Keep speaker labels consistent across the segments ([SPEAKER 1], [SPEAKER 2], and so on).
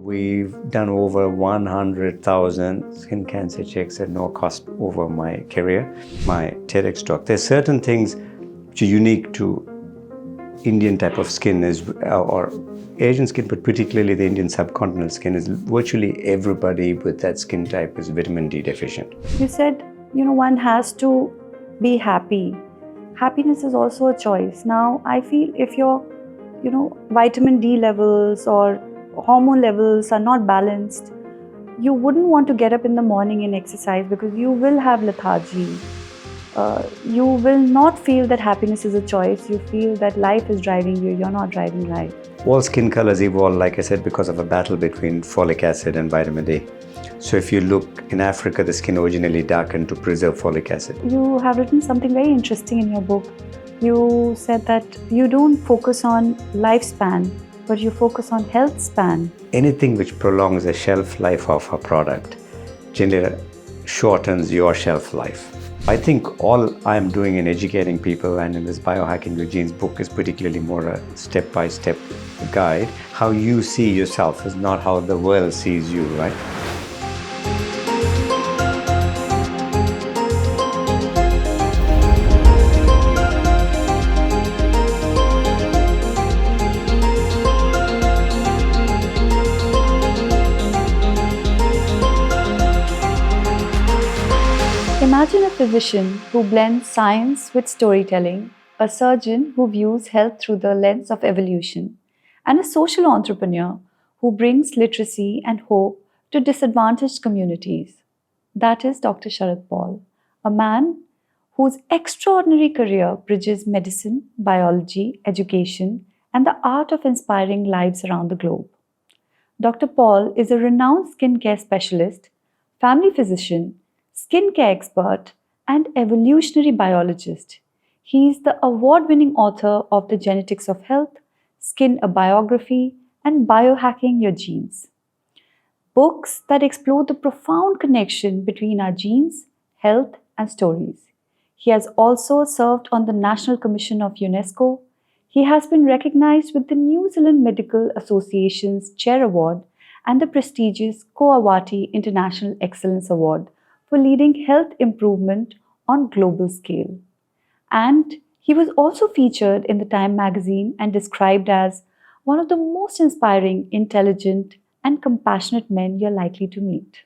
[SPEAKER 1] We've done over 100,000 skin cancer checks at no cost over my career, my TEDx talk. There's certain things which are unique to Indian type of skin or Asian skin, but particularly the Indian subcontinental skin is virtually everybody with that skin type is vitamin D deficient.
[SPEAKER 2] You said, one has to be happy. Happiness is also a choice. Now, I feel if your, vitamin D levels or hormone levels are not balanced, you wouldn't want to get up in the morning and exercise because you will have lethargy. You will not feel that happiness is a choice. You feel that life is driving you. You're not driving life.
[SPEAKER 1] All skin colors evolve, like I said, because of a battle between folic acid and vitamin D. So if you look in Africa, the skin originally darkened to preserve folic acid.
[SPEAKER 2] You have written something very interesting in your book. You said that you don't focus on lifespan, but you focus on health span.
[SPEAKER 1] Anything which prolongs the shelf life of a product generally shortens your shelf life. I think all I'm doing in educating people and in this Biohacking Your Genes book is particularly more a step-by-step guide. How you see yourself is not how the world sees you, right?
[SPEAKER 2] Imagine a physician who blends science with storytelling, a surgeon who views health through the lens of evolution, and a social entrepreneur who brings literacy and hope to disadvantaged communities. That is Dr. Sharad Paul, a man whose extraordinary career bridges medicine, biology, education, and the art of inspiring lives around the globe. Dr. Paul is a renowned skincare specialist, family physician, skincare expert, and evolutionary biologist. He is the award-winning author of The Genetics of Health, Skin a Biography, and Biohacking Your Genes. Books that explore the profound connection between our genes, health, and stories. He has also served on the National Commission of UNESCO. He has been recognized with the New Zealand Medical Association's Chair Award and the prestigious Coawati International Excellence Award for leading health improvement on global scale. And he was also featured in the Time magazine and described as one of the most inspiring, intelligent, and compassionate men you're likely to meet.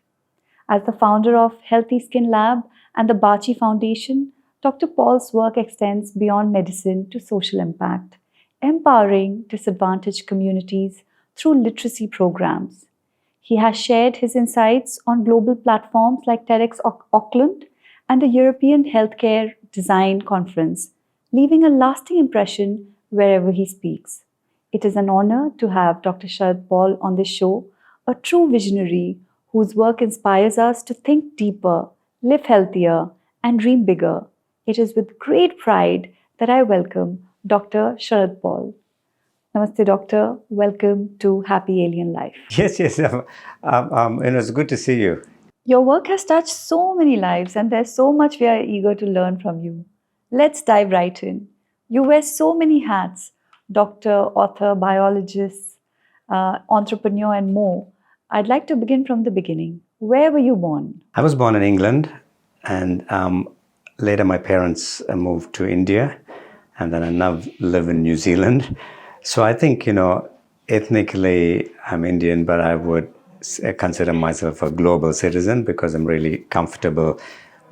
[SPEAKER 2] As the founder of Healthy Skin Lab and the Baci Foundation, Dr. Paul's work extends beyond medicine to social impact, empowering disadvantaged communities through literacy programs. He has shared his insights on global platforms like TEDx Auckland and the European Healthcare Design Conference, leaving a lasting impression wherever he speaks. It is an honor to have Dr. Sharad Paul on this show, a true visionary whose work inspires us to think deeper, live healthier, and dream bigger. It is with great pride that I welcome Dr. Sharad Paul. Namaste, Doctor. Welcome to Happy Alien Life.
[SPEAKER 1] Yes. It's good to see you.
[SPEAKER 2] Your work has touched so many lives, and there's so much we are eager to learn from you. Let's dive right in. You wear so many hats: doctor, author, biologist, entrepreneur, and more. I'd like to begin from the beginning. Where were you born?
[SPEAKER 1] I was born in England, and later my parents moved to India, and then I now live in New Zealand. So I think, ethnically I'm Indian, but I would consider myself a global citizen because I'm really comfortable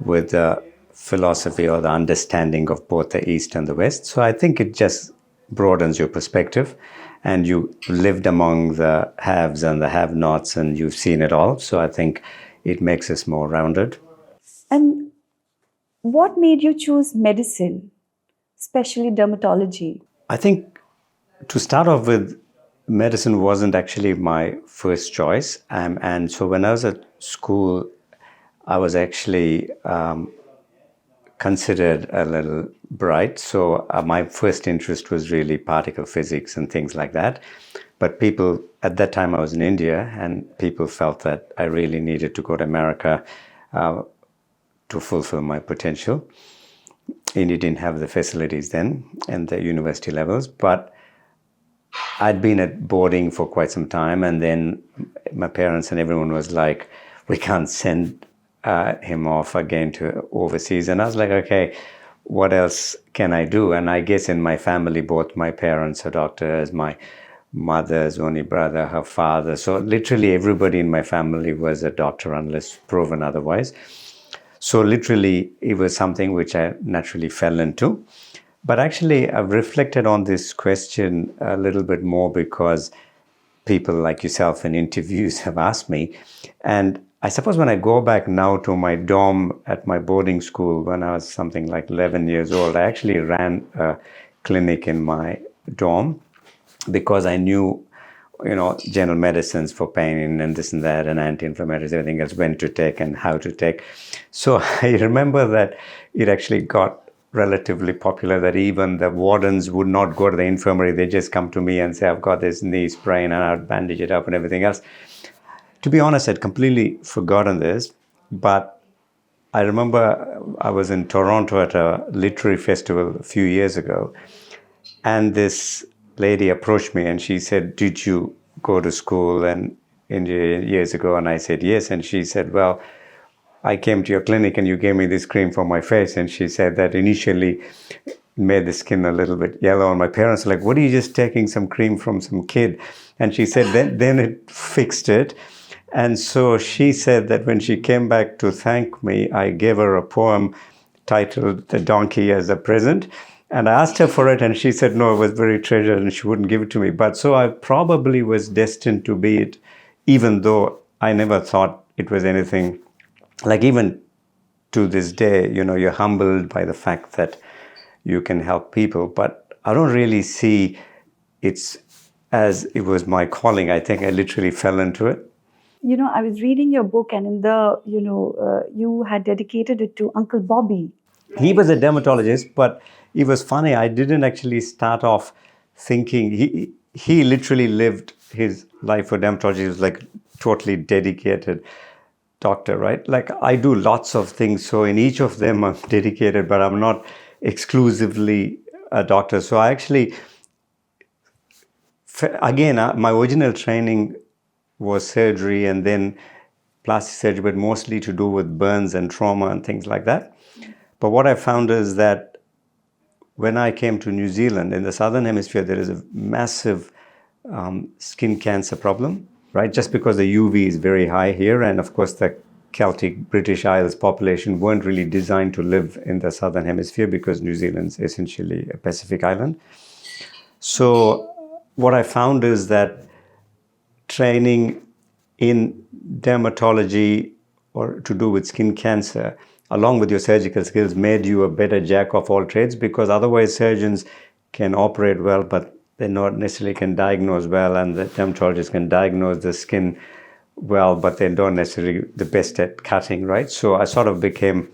[SPEAKER 1] with the philosophy or the understanding of both the East and the West. So I think it just broadens your perspective, and you lived among the haves and the have-nots, and you've seen it all. So I think it makes us more rounded.
[SPEAKER 2] And what made you choose medicine, especially dermatology?
[SPEAKER 1] I think to start off with, medicine wasn't actually my first choice. And so when I was at school, I was actually considered a little bright. So my first interest was really particle physics and things like that. But people, at that time I was in India, and people felt that I really needed to go to America to fulfill my potential. India didn't have the facilities then and the university levels, but I'd been at boarding for quite some time, and then my parents and everyone was like, we can't send him off again to overseas. And I was like, okay, what else can I do? And I guess in my family, both my parents are doctors, my mother's only brother, her father. So literally everybody in my family was a doctor unless proven otherwise. So literally it was something which I naturally fell into. But actually I've reflected on this question a little bit more because people like yourself in interviews have asked me. And I suppose when I go back now to my dorm at my boarding school when I was something like 11 years old, I actually ran a clinic in my dorm because I knew, general medicines for pain and this and that and anti-inflammatories, everything else, when to take and how to take. So I remember that it actually got relatively popular that even the wardens would not go to the infirmary. They just come to me and say, I've got this knee sprain, and I'd bandage it up and everything else. To be honest, I'd completely forgotten this, but I remember I was in Toronto at a literary festival a few years ago, and this lady approached me and she said, did you go to school in India years ago? And I said, yes. And she said, well, I came to your clinic and you gave me this cream for my face. And she said that initially made the skin a little bit yellow. And my parents were like, what are you just taking some cream from some kid? And she said, then it fixed it. And so she said that when she came back to thank me, I gave her a poem titled The Donkey as a Present. And I asked her for it, and she said, no, it was very treasured, and she wouldn't give it to me. But so I probably was destined to be it, even though I never thought it was anything. Like even to this day, you're humbled by the fact that you can help people. But I don't really see it's as it was my calling. I think I literally fell into it.
[SPEAKER 2] I was reading your book, and in the, you had dedicated it to Uncle Bobby.
[SPEAKER 1] He was a dermatologist, but it was funny. I didn't actually start off thinking he literally lived his life for dermatology. He was like totally dedicated doctor, right? Like I do lots of things. So in each of them I'm dedicated, but I'm not exclusively a doctor. So I actually, again, my original training was surgery and then plastic surgery, but mostly to do with burns and trauma and things like that. But what I found is that when I came to New Zealand, in the Southern Hemisphere, there is a massive skin cancer problem, right? Just because the UV is very high here. And of course, the Celtic British Isles population weren't really designed to live in the Southern Hemisphere because New Zealand's essentially a Pacific island. So what I found is that training in dermatology or to do with skin cancer, along with your surgical skills, made you a better jack of all trades, because otherwise surgeons can operate well, but they not necessarily can diagnose well, and the dermatologists can diagnose the skin well, but they don't necessarily the best at cutting, right? So I sort of became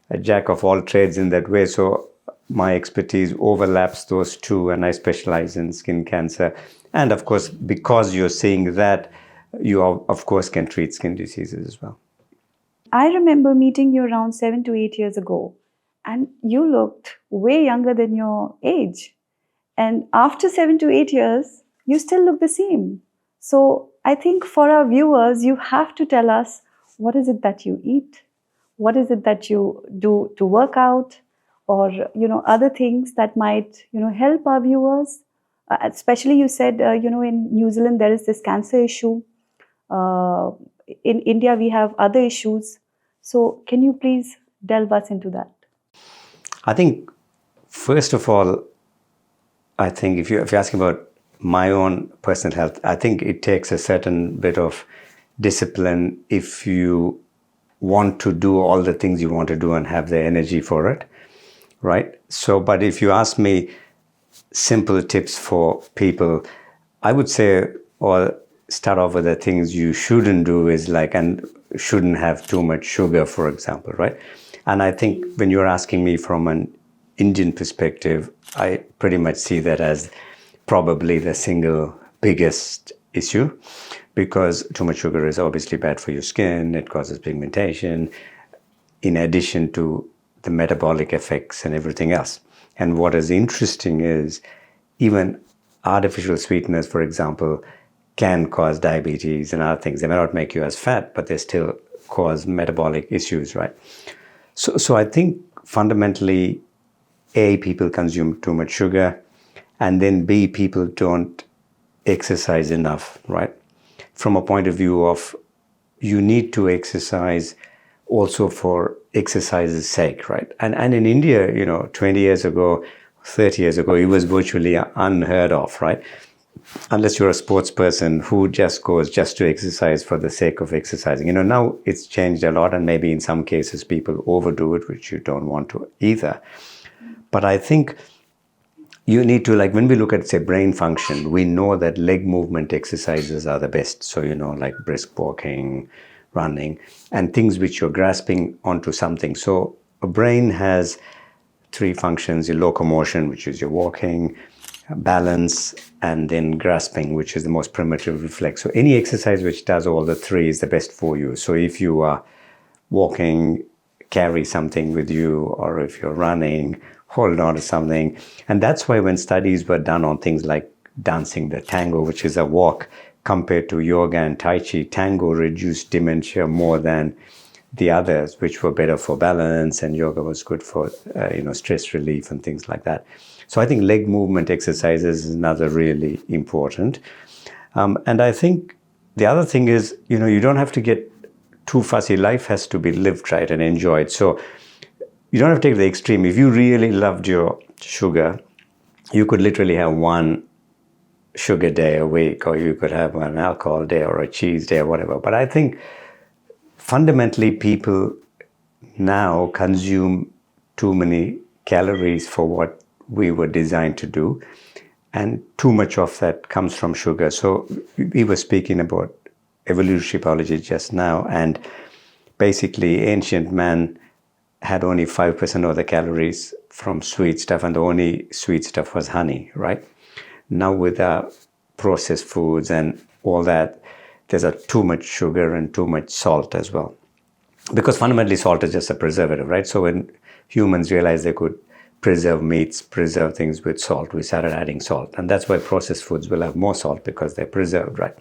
[SPEAKER 1] a jack of all trades in that way. So my expertise overlaps those two, and I specialize in skin cancer. And of course, because you're seeing that, you of course can treat skin diseases as well.
[SPEAKER 2] I remember meeting you around 7 to 8 years ago, and you looked way younger than your age. And after 7 to 8 years, you still look the same. So I think for our viewers, you have to tell us, what is it that you eat? What is it that you do to work out? Or, other things that might, help our viewers. Especially you said, in New Zealand, there is this cancer issue. In India, we have other issues. So can you please delve us into that?
[SPEAKER 1] I think, first of all, I think if you're asking about my own personal health, I think it takes a certain bit of discipline if you want to do all the things you want to do and have the energy for it, right? So, but if you ask me simple tips for people, I would say, or start off with the things you shouldn't do is like, and shouldn't have too much sugar, for example, right? And I think when you're asking me from an Indian perspective, I pretty much see that as probably the single biggest issue, because too much sugar is obviously bad for your skin. It causes pigmentation, in addition to the metabolic effects and everything else. And what is interesting is even artificial sweeteners, for example, can cause diabetes and other things. They may not make you as fat, but they still cause metabolic issues, right? So I think fundamentally, A, people consume too much sugar, and then B, people don't exercise enough, right? From a point of view of you need to exercise also for exercise's sake, right? And in India, 20 years ago, 30 years ago, it was virtually unheard of, right? Unless you're a sports person who just goes just to exercise for the sake of exercising. Now it's changed a lot, and maybe in some cases people overdo it, which you don't want to either. But I think you need to, like when we look at, say, brain function, we know that leg movement exercises are the best. So, like brisk walking, running, and things which you're grasping onto something. So a brain has three functions: your locomotion, which is your walking, balance, and then grasping, which is the most primitive reflex. So any exercise which does all the three is the best for you. So if you are walking, carry something with you, or if you're running, hold on to something. And that's why when studies were done on things like dancing the tango, which is a walk, compared to yoga and tai chi, tango reduced dementia more than the others, which were better for balance, and yoga was good for stress relief and things like that. So I think leg movement exercises is another really important. And I think the other thing is, you don't have to get too fussy. Life has to be lived, right, and enjoyed. So you don't have to take the extreme. If you really loved your sugar, you could literally have one sugar day a week, or you could have an alcohol day or a cheese day or whatever. But I think fundamentally people now consume too many calories for what we were designed to do, and too much of that comes from sugar. So we were speaking about evolutionary biology just now, and basically ancient man had only 5% of the calories from sweet stuff, and the only sweet stuff was honey, right? Now with processed foods and all that, there's too much sugar and too much salt as well. Because fundamentally salt is just a preservative, right? So when humans realized they could preserve meats, preserve things with salt, we started adding salt. And that's why processed foods will have more salt, because they're preserved, right?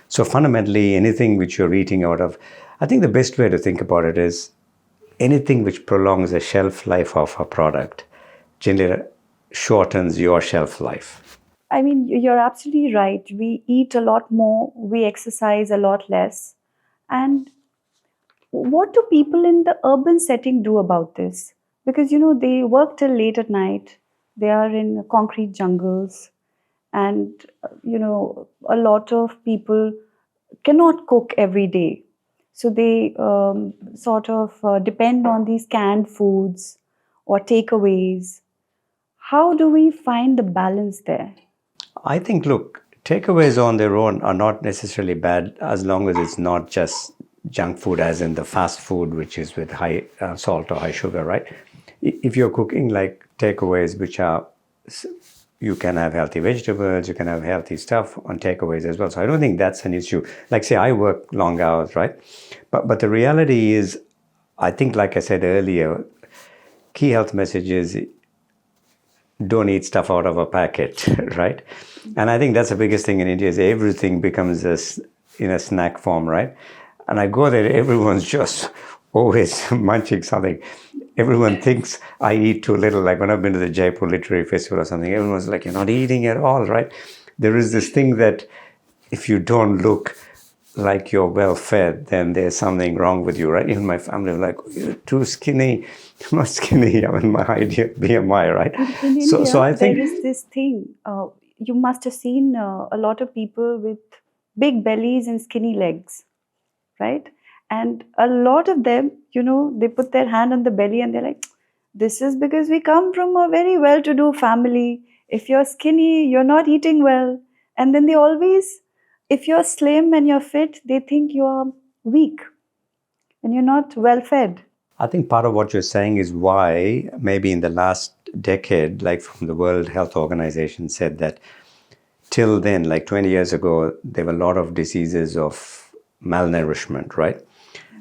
[SPEAKER 1] So fundamentally, anything which you're eating out of, I think the best way to think about it is anything which prolongs the shelf life of a product generally shortens your shelf life.
[SPEAKER 2] I mean, you're absolutely right. We eat a lot more, we exercise a lot less. And what do people in the urban setting do about this? Because, they work till late at night, they are in concrete jungles, and, a lot of people cannot cook every day. So they sort of depend on these canned foods or takeaways. How do we find the balance there?
[SPEAKER 1] I think, look, takeaways on their own are not necessarily bad, as long as it's not just junk food, as in the fast food, which is with high salt or high sugar, right? If you're cooking like takeaways, which are, you can have healthy vegetables, you can have healthy stuff on takeaways as well. So I don't think that's an issue. Like, say, I work long hours, right? But the reality is, I think, like I said earlier, key health message is don't eat stuff out of a packet, right? And I think that's the biggest thing in India is everything becomes in a snack form, right? And I go there, everyone's just always munching something. Everyone thinks I eat too little. Like when I've been to the Jaipur Literary Festival or something, everyone's like, you're not eating at all, right? There is this thing that if you don't look like you're well fed, then there's something wrong with you, right? Even my family are like, you're too skinny. I'm not skinny. I'm in my ideal BMI, right?
[SPEAKER 2] In India,
[SPEAKER 1] so I think
[SPEAKER 2] there is this thing. You must have seen a lot of people with big bellies and skinny legs, right? And a lot of them, they put their hand on the belly and they're like, this is because we come from a very well-to-do family. If you're skinny, you're not eating well. And then they always, if you're slim and you're fit, they think you're weak and you're not well-fed.
[SPEAKER 1] I think part of what you're saying is why maybe in the last decade, like from the World Health Organization said that till then, like 20 years ago, there were a lot of diseases of malnourishment, right?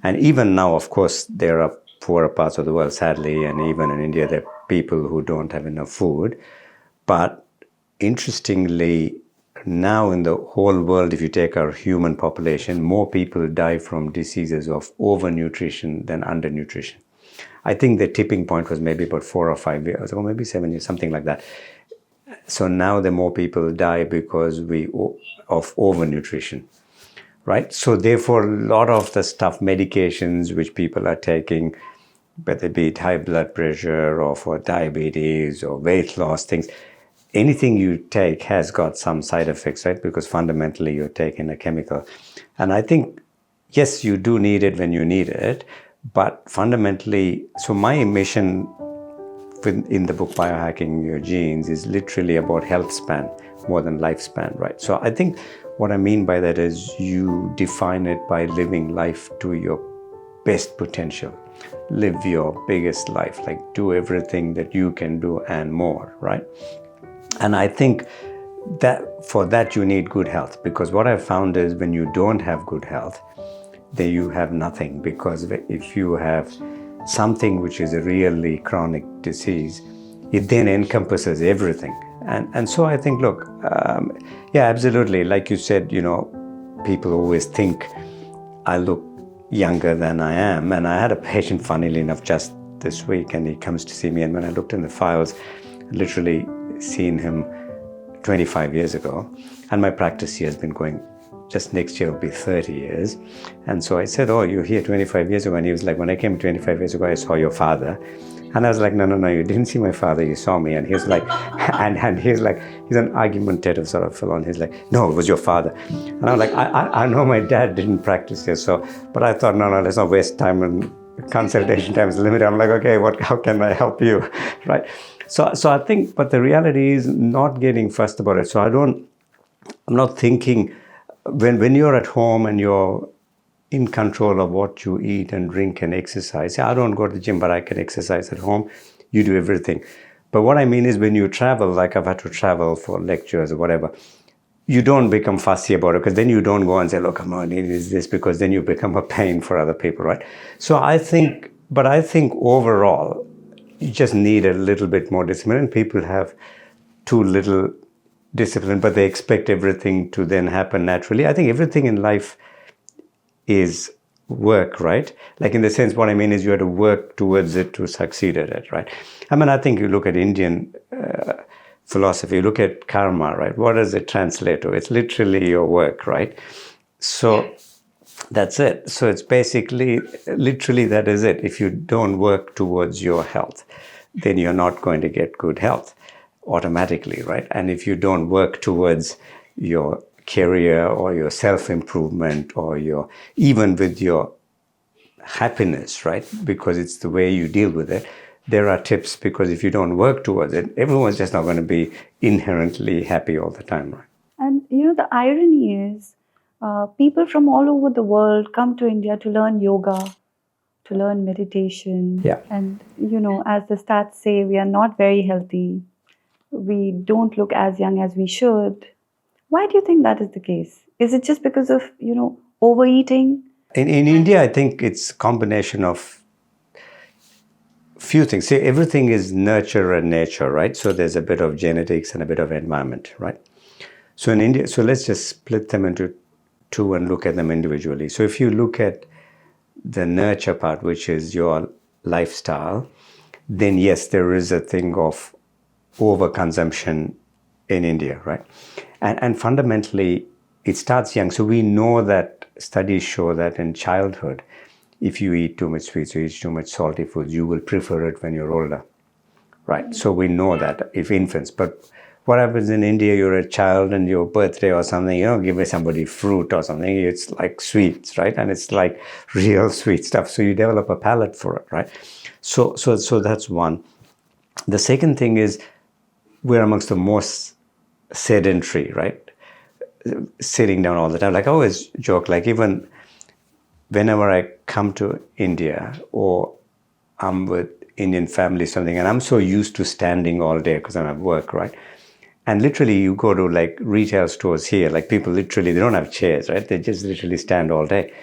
[SPEAKER 1] And even now, of course, there are poorer parts of the world, sadly, and even in India, there are people who don't have enough food. But interestingly, now in the whole world, if you take our human population, more people die from diseases of overnutrition than undernutrition. I think the tipping point was maybe about 4 or 5 years, or maybe 7 years, something like that. So now the more people die because of overnutrition, right? So therefore, a lot of the stuff, medications which people are taking, whether it be high blood pressure or for diabetes or weight loss things, anything you take has got some side effects, right? Because fundamentally you're taking a chemical. And I think, yes, you do need it when you need it, but fundamentally, so my mission in the book Biohacking Your Genes is literally about health span more than lifespan, right? So I think what I mean by that is you define it by living life to your best potential. Live your biggest life, like do everything that you can do and more, right? And I think that for that you need good health, because what I've found is when you don't have good health, then you have nothing, because if you have something which is a really chronic disease, it then encompasses everything. And so I think, look, yeah, absolutely. Like you said, people always think I look younger than I am. And I had a patient, funnily enough, just this week, and he comes to see me. And when I looked in the files, I literally seen him 25 years ago. And my practice here has been going, just next year will be 30 years. And so I said, oh, you're here 25 years ago. And he was like, when I came 25 years ago, I saw your father. And I was like, no, you didn't see my father, you saw me. And he was like, and he's like, he's an argumentative sort of fellow. And he's like, no, it was your father. And I'm like, I know my dad didn't practice here. So, but I thought, no, let's not waste time, and consultation time is limited. I'm like, okay, how can I help you, right? So I think, but the reality is not getting fussed about it. So I'm not thinking, when you're at home and you're in control of what you eat and drink and exercise. I don't go to the gym, but I can exercise at home. You do everything. But what I mean is when you travel, like I've had to travel for lectures or whatever, you don't become fussy about it, because then you don't go and say, look, come on, it is this, because then you become a pain for other people, right? So I think overall, you just need a little bit more discipline. And people have too little discipline, but they expect everything to then happen naturally. I think everything in life is work, right? Like in the sense, what I mean is you have to work towards it to succeed at it, right? I mean, I think you look at Indian philosophy, you look at karma, right? What does it translate to? It's literally your work, right? So that's it. So it's basically, literally that is it. If you don't work towards your health, then you're not going to get good health automatically, right? And if you don't work towards your career or your self-improvement or even with your happiness, right? Because it's the way you deal with it. There are tips, because if you don't work towards it, everyone's just not going to be inherently happy all the time, right?
[SPEAKER 2] And the irony is, people from all over the world come to India to learn yoga, to learn meditation.
[SPEAKER 1] Yeah.
[SPEAKER 2] And, as the stats say, we are not very healthy. We don't look as young as we should. Why do you think that is the case? Is it just because of, overeating?
[SPEAKER 1] In India, I think it's a combination of few things. See, everything is nurture and nature, right? So there's a bit of genetics and a bit of environment, right? So in India, so let's just split them into two and look at them individually. So if you look at the nurture part, which is your lifestyle, then yes, there is a thing of overconsumption in India, right? And fundamentally, it starts young. So we know that studies show that in childhood, if you eat too much sweets or eat too much salty foods, you will prefer it when you're older, right? So we know that if infants. But what happens in India, you're a child and your birthday or something, give me somebody fruit or something, it's like sweets, right? And it's like real sweet stuff. So you develop a palate for it, right? So that's one. The second thing is we're amongst the most sedentary, right? Sitting down all the time. Like I always joke, like even whenever I come to India or I'm with Indian family, something, and I'm so used to standing all day because I'm at work, right? And literally you go to like retail stores here, like people literally, they don't have chairs, right? They just literally stand all day.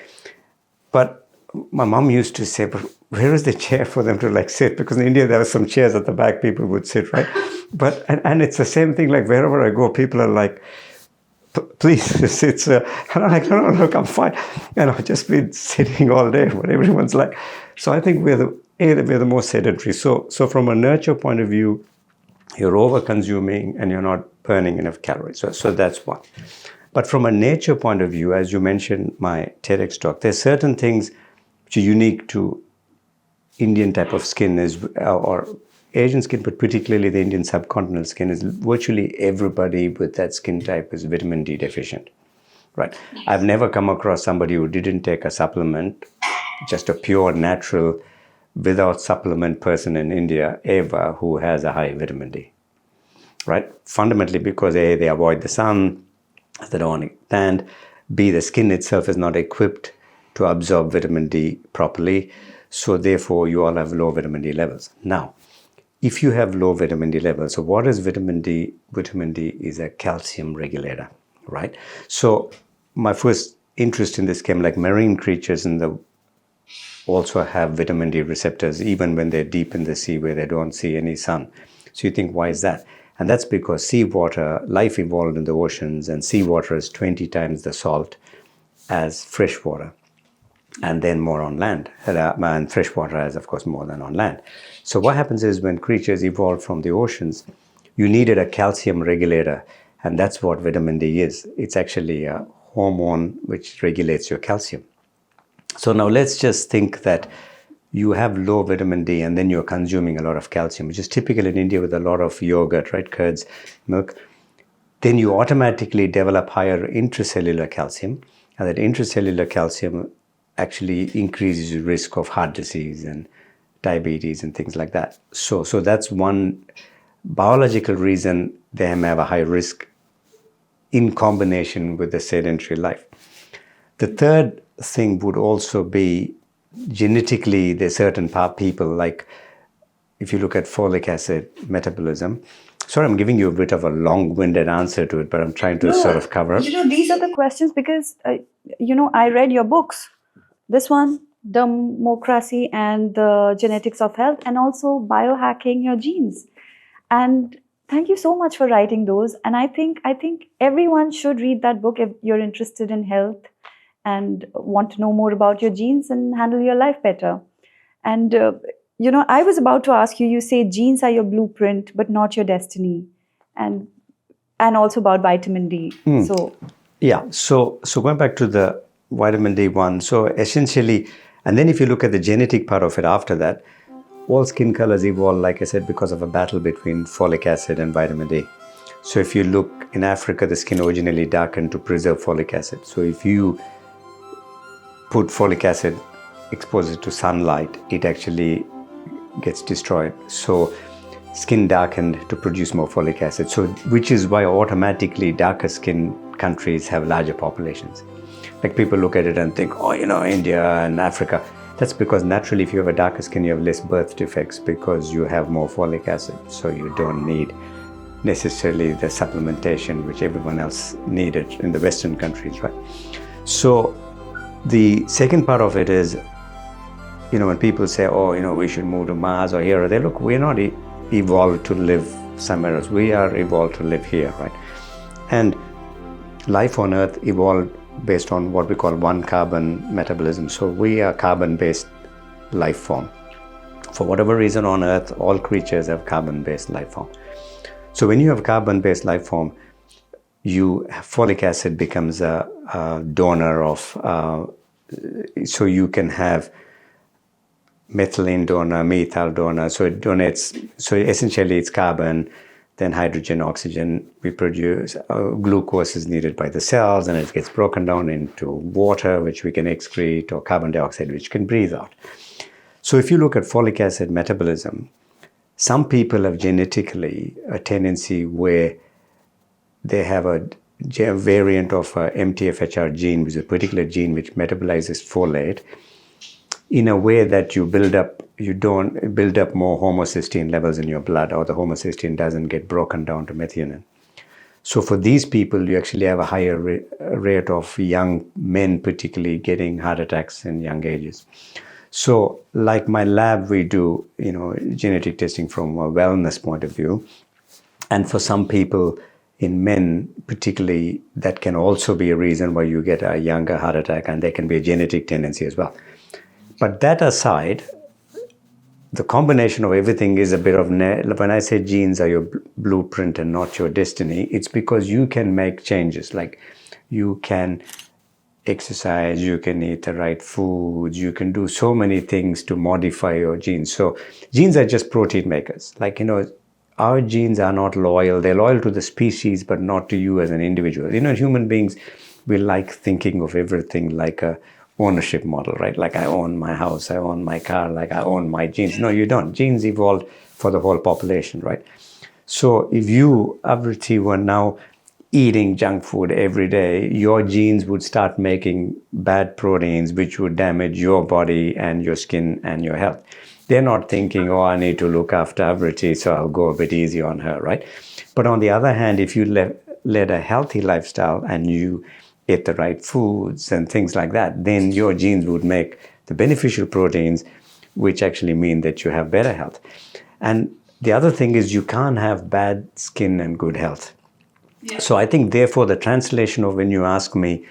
[SPEAKER 1] But my mom used to say, but where is the chair for them to like sit? Because in India, there were some chairs at the back people would sit, right? But and it's the same thing. Like wherever I go, people are like, please, it's and I'm like, no, look, I'm fine. And I've just been sitting all day. But everyone's like, so I think we're the most sedentary. So from a nurture point of view, you're over consuming and you're not burning enough calories. So that's one. But from a nature point of view, as you mentioned, my TEDx talk, there's certain things which are unique to Indian type of skin or Asian skin, but particularly the Indian subcontinental skin, is virtually everybody with that skin type is vitamin D deficient, right? I've never come across somebody who didn't take a supplement, just a pure natural, without supplement person in India ever who has a high vitamin D, right? Fundamentally because A, they avoid the sun, they don't want to tan, B, the skin itself is not equipped to absorb vitamin D properly, so therefore you all have low vitamin D levels. Now, if you have low vitamin D levels, so what is vitamin D? Vitamin D is a calcium regulator, right? So my first interest in this came like marine creatures also have vitamin D receptors, even when they're deep in the sea where they don't see any sun. So you think, why is that? And that's because seawater, life evolved in the oceans, and seawater is 20 times the salt as fresh water, and then more on land. And fresh water is, of course, more than on land. So what happens is when creatures evolved from the oceans, you needed a calcium regulator, and that's what vitamin D is. It's actually a hormone which regulates your calcium. So now let's just think that you have low vitamin D and then you're consuming a lot of calcium, which is typical in India with a lot of yogurt, right? Curds, milk. Then you automatically develop higher intracellular calcium, and that intracellular calcium actually increases your risk of heart disease and diabetes and things like that. So that's one biological reason they may have a high risk in combination with the sedentary life. The third thing would also be genetically, there's certain people, like if you look at folic acid metabolism. Sorry, I'm giving you a bit of a long-winded answer to it, but I'm trying to sort of cover.
[SPEAKER 2] These are the questions because, I read your books. This one, Democracy and the Genetics of Health, and also Biohacking Your Genes. And thank you so much for writing those. And I think everyone should read that book if you're interested in health and want to know more about your genes and handle your life better. And, I was about to ask you, you say genes are your blueprint, but not your destiny. And also about vitamin D. So
[SPEAKER 1] going back to the vitamin D one, so essentially, and then if you look at the genetic part of it after that, all skin colors evolve, like I said, because of a battle between folic acid and vitamin D. So if you look in Africa, the skin originally darkened to preserve folic acid. So if you put folic acid, expose it to sunlight, it actually gets destroyed. So skin darkened to produce more folic acid. So which is why automatically darker skin countries have larger populations. Like people look at it and think, India and Africa. That's because naturally if you have a darker skin, you have less birth defects because you have more folic acid. So you don't need necessarily the supplementation which everyone else needed in the Western countries, right? So the second part of it is, when people say, we should move to Mars or here or there, look, we're not evolved to live somewhere else. We are evolved to live here, right? And life on Earth evolved based on what we call one carbon metabolism. So we are carbon-based life form. For whatever reason on Earth, all creatures have carbon-based life form. So when you have carbon-based life form, folic acid becomes a donor of, so you can have methylene donor, methyl donor, so it donates, so essentially it's carbon, then hydrogen, oxygen, we produce, glucose is needed by the cells and it gets broken down into water, which we can excrete, or carbon dioxide, which can breathe out. So if you look at folic acid metabolism, some people have genetically a tendency where they have a variant of a MTHFR gene, which is a particular gene which metabolizes folate in a way that you don't build up more homocysteine levels in your blood, or the homocysteine doesn't get broken down to methionine. So for these people, you actually have a higher rate of young men, particularly getting heart attacks in young ages. So like my lab, we do, genetic testing from a wellness point of view. And for some people, in men particularly, that can also be a reason why you get a younger heart attack, and there can be a genetic tendency as well. But that aside, the combination of everything is a bit of, when I say genes are your blueprint and not your destiny, it's because you can make changes. Like you can exercise, you can eat the right foods, you can do so many things to modify your genes. So genes are just protein makers. Like, our genes are not loyal. They're loyal to the species, but not to you as an individual. Human beings, we like thinking of everything like a ownership model, right? Like I own my house, I own my car, like I own my genes. No, you don't. Genes evolved for the whole population, right? So if you, Aavriti, were now eating junk food every day, your genes would start making bad proteins, which would damage your body and your skin and your health. They're not thinking, oh, I need to look after Aavriti, so I'll go a bit easy on her, right? But on the other hand, if you led a healthy lifestyle and you ate the right foods and things like that, then your genes would make the beneficial proteins, which actually mean that you have better health. And the other thing is you can't have bad skin and good health. Yeah. So I think, therefore, the translation of when you ask me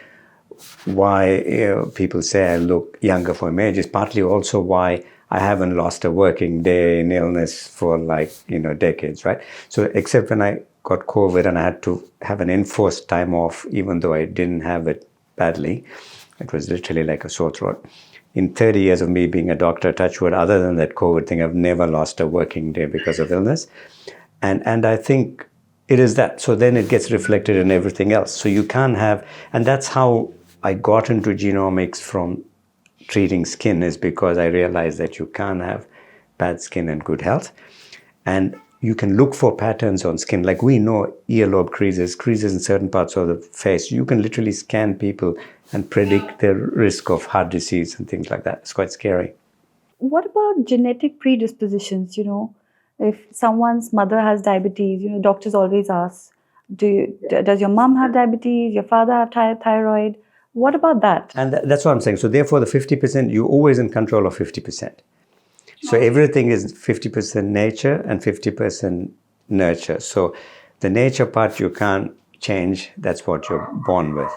[SPEAKER 1] why people say I look younger for my age is partly also why I haven't lost a working day in illness for decades, right? So except when I got COVID and I had to have an enforced time off, even though I didn't have it badly, it was literally like a sore throat. In 30 years of me being a doctor, touch wood, other than that COVID thing, I've never lost a working day because of illness. And I think it is that. So then it gets reflected in everything else. So you can't have, and that's how I got into genomics from treating skin, is because I realized that you can't have bad skin and good health. And you can look for patterns on skin. Like we know earlobe creases in certain parts of the face. You can literally scan people and predict their risk of heart disease and things like that. It's quite scary.
[SPEAKER 2] What about genetic predispositions? If someone's mother has diabetes, doctors always ask, does your mom have diabetes, your father have thyroid? What about that?
[SPEAKER 1] And that's what I'm saying. So therefore, the 50%, you're always in control of 50%. So everything is 50% nature and 50% nurture. So the nature part you can't change. That's what you're born with.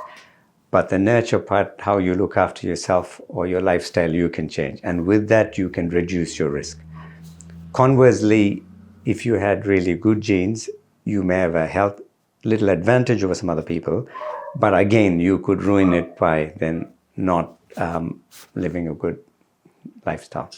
[SPEAKER 1] But the nurture part, how you look after yourself or your lifestyle, you can change. And with that, you can reduce your risk. Conversely, if you had really good genes, you may have a little advantage over some other people. But again, you could ruin it by then not living a good lifestyle.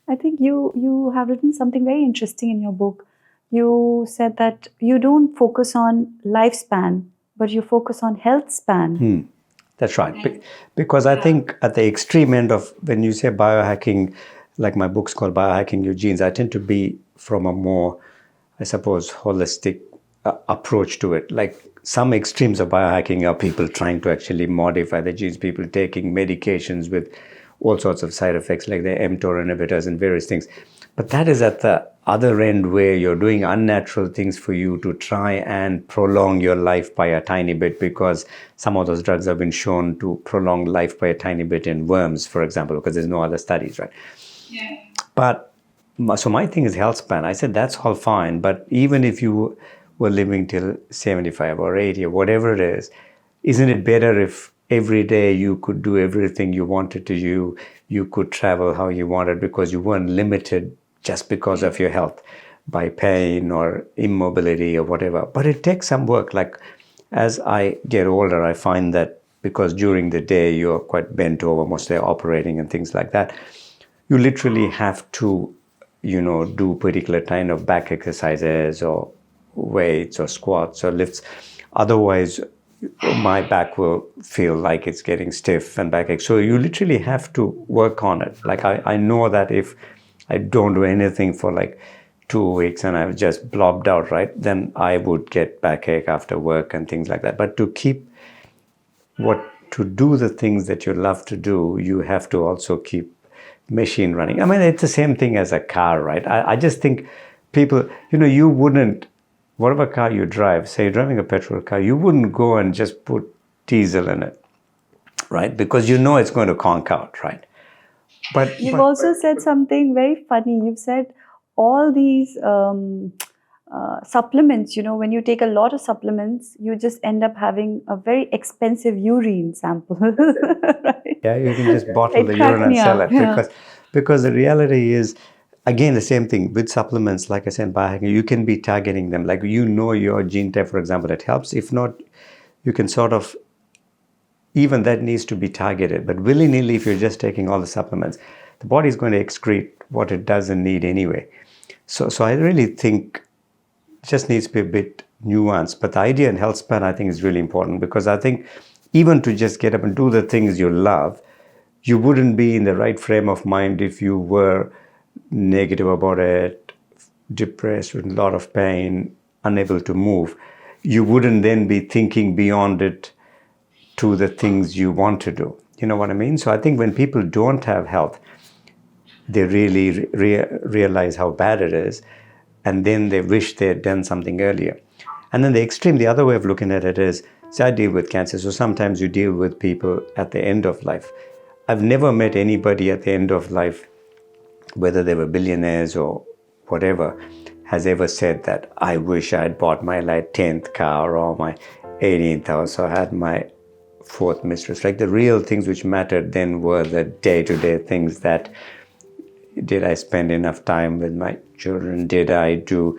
[SPEAKER 2] I think you have written something very interesting in your book. You said that you don't focus on lifespan, but you focus on health span.
[SPEAKER 1] That's right. Because I think at the extreme end of, when you say biohacking, like my book's called Biohacking Your Genes, I tend to be from a more, I suppose, holistic approach to it. Like some extremes of biohacking are people trying to actually modify the genes, people taking medications with all sorts of side effects, like the mTOR inhibitors and various things. But that is at the other end, where you're doing unnatural things for you to try and prolong your life by a tiny bit, because some of those drugs have been shown to prolong life by a tiny bit in worms, for example, because there's no other studies, right? Yeah. But so my thing is health span. I said that's all fine, but even if you were living till 75 or 80 or whatever it is, isn't it better if every day you could do everything you wanted to do, you could travel how you wanted, because you weren't limited just because of your health by pain or immobility or whatever. But it takes some work. Like as I get older, I find that because during the day you're quite bent over, mostly operating and things like that, you literally have to, do particular kind of back exercises or weights or squats or lifts. Otherwise, my back will feel like it's getting stiff and backache. So you literally have to work on it. Like I know that if I don't do anything for like 2 weeks and I've just blobbed out, right, then I would get backache after work and things like that. But to do the things that you love to do, you have to also keep machine running. I mean, it's the same thing as a car, right? I just think people, you wouldn't, whatever car you drive, say you're driving a petrol car, you wouldn't go and just put diesel in it, right? Because it's going to conk out, right?
[SPEAKER 2] But you've also said something very funny. You've said all these supplements, when you take a lot of supplements, you just end up having a very expensive urine sample. Right?
[SPEAKER 1] Yeah, you can just bottle
[SPEAKER 2] It
[SPEAKER 1] the urine
[SPEAKER 2] cracked
[SPEAKER 1] and
[SPEAKER 2] me
[SPEAKER 1] sell
[SPEAKER 2] up.
[SPEAKER 1] it,
[SPEAKER 2] Yeah.
[SPEAKER 1] because the reality is, again, the same thing with supplements. Like I said, biohacking, you can be targeting them. Like, your gene type, for example, it helps. If not, you can sort of, even that needs to be targeted. But willy-nilly, if you're just taking all the supplements, the body is going to excrete what it doesn't need anyway. So I really think it just needs to be a bit nuanced. But the idea in health span, I think, is really important, because I think even to just get up and do the things you love, you wouldn't be in the right frame of mind if you were negative about it, depressed, with a lot of pain, unable to move. You wouldn't then be thinking beyond it to the things you want to do. You know what I mean? So I think when people don't have health, they really realize how bad it is, and then they wish they had done something earlier. And then the extreme, the other way of looking at it is, say I deal with cancer, so sometimes you deal with people at the end of life. I've never met anybody at the end of life, whether they were billionaires or whatever, has ever said that, I wish I had bought my 10th car or my 18th house or had my 4th mistress. Like, the real things which mattered then were the day-to-day things that, did I spend enough time with my children? Did I do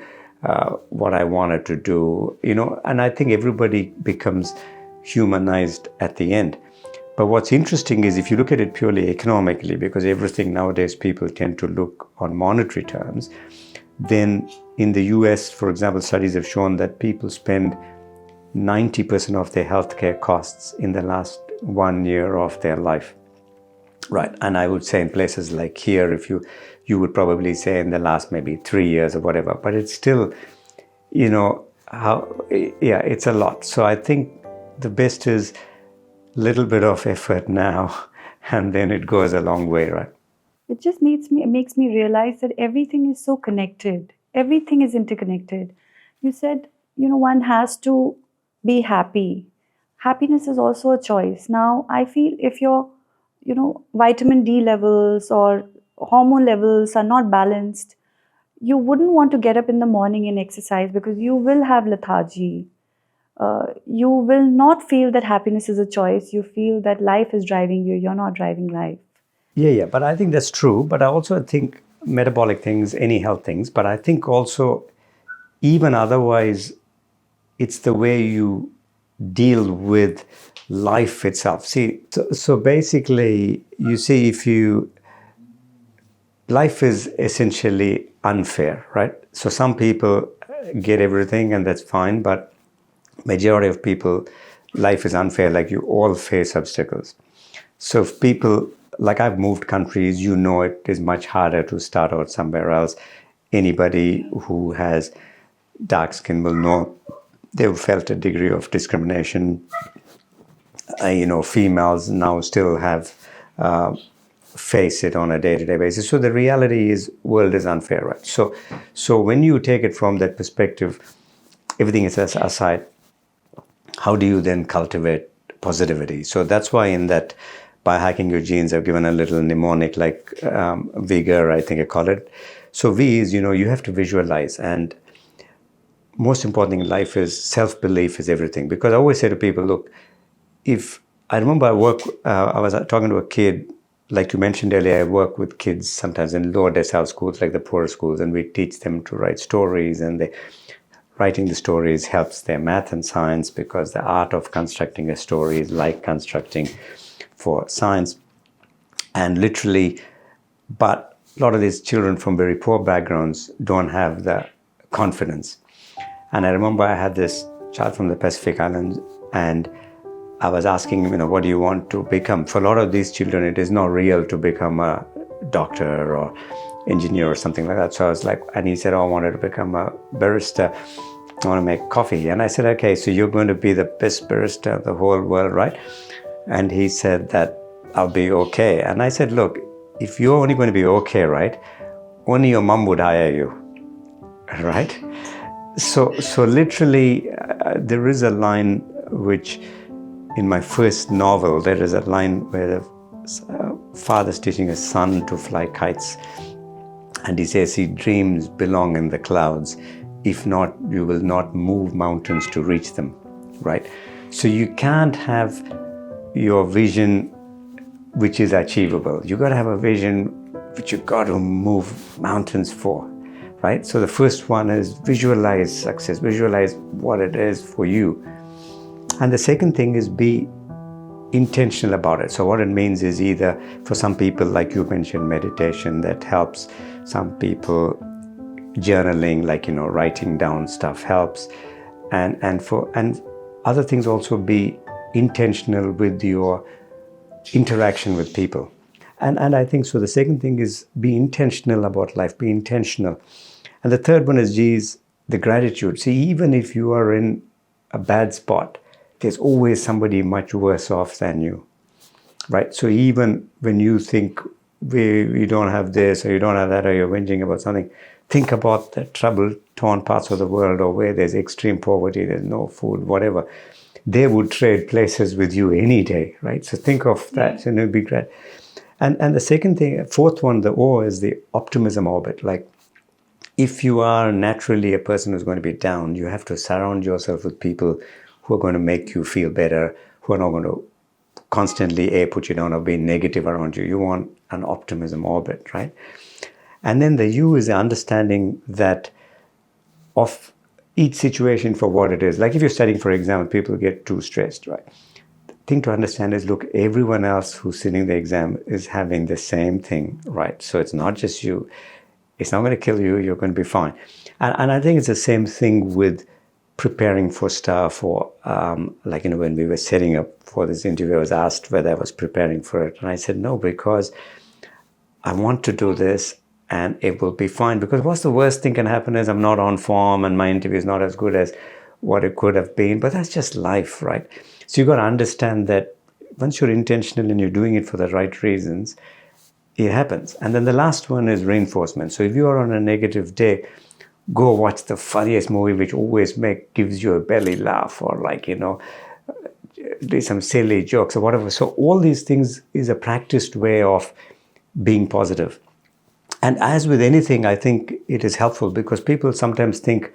[SPEAKER 1] what I wanted to do? And I think everybody becomes humanized at the end. But what's interesting is, if you look at it purely economically, because everything nowadays people tend to look on monetary terms, then in the US, for example, studies have shown that people spend 90% of their healthcare costs in the last 1 year of their life. Right. And I would say in places like here, if you would probably say in the last maybe 3 years or whatever, but it's still, it's a lot. So I think the best is little bit of effort now, and then it goes a long way, right?
[SPEAKER 2] It just makes me realize that everything is so connected. Everything is interconnected. You said, one has to be happy. Happiness is also a choice. Now, I feel if your, vitamin D levels or hormone levels are not balanced, you wouldn't want to get up in the morning and exercise, because you will have lethargy. You will not feel that happiness is a choice. You feel that life is driving you. You're not driving life.
[SPEAKER 1] Yeah. But I think that's true. But I also think metabolic things, any health things, but I think also, even otherwise, it's the way you deal with life itself. See, so basically, you see, life is essentially unfair, right? So some people get everything and that's fine, but majority of people, life is unfair. Like, you all face obstacles. So if people, like, I've moved countries, it is much harder to start out somewhere else. Anybody who has dark skin will know they've felt a degree of discrimination. Females now still have face it on a day-to-day basis. So the reality is, world is unfair, right? So when you take it from that perspective, everything is aside, how do you then cultivate positivity? So that's why in that Biohacking Your Genes, I've given a little mnemonic, like vigor, I think I call it. So V is, you have to visualize. And most important thing in life is self-belief is everything. Because I always say to people, look, I remember I was talking to a kid, like you mentioned earlier, I work with kids sometimes in lower decile schools, like the poorer schools, and we teach them to write stories, and writing the stories helps their math and science, because the art of constructing a story is like constructing for science. And literally, but a lot of these children from very poor backgrounds don't have the confidence. And I remember I had this child from the Pacific Islands, and I was asking him, what do you want to become? For a lot of these children, it is not real to become a doctor or engineer or something like that. So I was like, and he said, I wanted to become a barista. I want to make coffee. And I said, okay, so you're going to be the best barista of the whole world, right? And he said that I'll be okay. And I said, look, if you're only going to be okay, right, only your mom would hire you, right? So literally, there is a line which, in my first novel, there is a line where the father's teaching his son to fly kites. And he says, dreams belong in the clouds. If not, you will not move mountains to reach them, right? So you can't have your vision which is achievable. You got to have a vision which you got to move mountains for, right? So the first one is visualize success, visualize what it is for you. And the second thing is be intentional about it. So what it means is either for some people, like you mentioned, meditation that helps. Some people journaling, like writing down stuff helps, and other things also be intentional with your interaction with people. And I think so. The second thing is be intentional about life. Be intentional. And the third one is the gratitude. See, even if you are in a bad spot, there's always somebody much worse off than you, right? So even when you think you don't have this or you don't have that or you're whinging about something, think about the trouble-torn parts of the world or where there's extreme poverty, there's no food, whatever. They would trade places with you any day, right? So think of that, and it'd be great. And the second thing, fourth one, the O, is the optimism orbit. Like, if you are naturally a person who's going to be down, you have to surround yourself with people who are going to make you feel better, who are not going to constantly put you down or be negative around you. You want an optimism orbit, right? And then the U is the understanding that of each situation for what it is. Like if you're studying for exam, people get too stressed, right? The thing to understand is, look, everyone else who's sitting the exam is having the same thing, right? So it's not just you. It's not going to kill you. You're going to be fine. And I think it's the same thing with preparing for stuff, or when we were setting up for this interview, I was asked whether I was preparing for it. And I said, no, because I want to do this and it will be fine. Because what's the worst thing can happen is I'm not on form and my interview is not as good as what it could have been. But that's just life, right? So you've got to understand that once you're intentional and you're doing it for the right reasons, it happens. And then the last one is reinforcement. So if you are on a negative day, go watch the funniest movie, which always gives you a belly laugh, or do some silly jokes or whatever. So all these things is a practiced way of being positive. And as with anything, I think it is helpful, because people sometimes think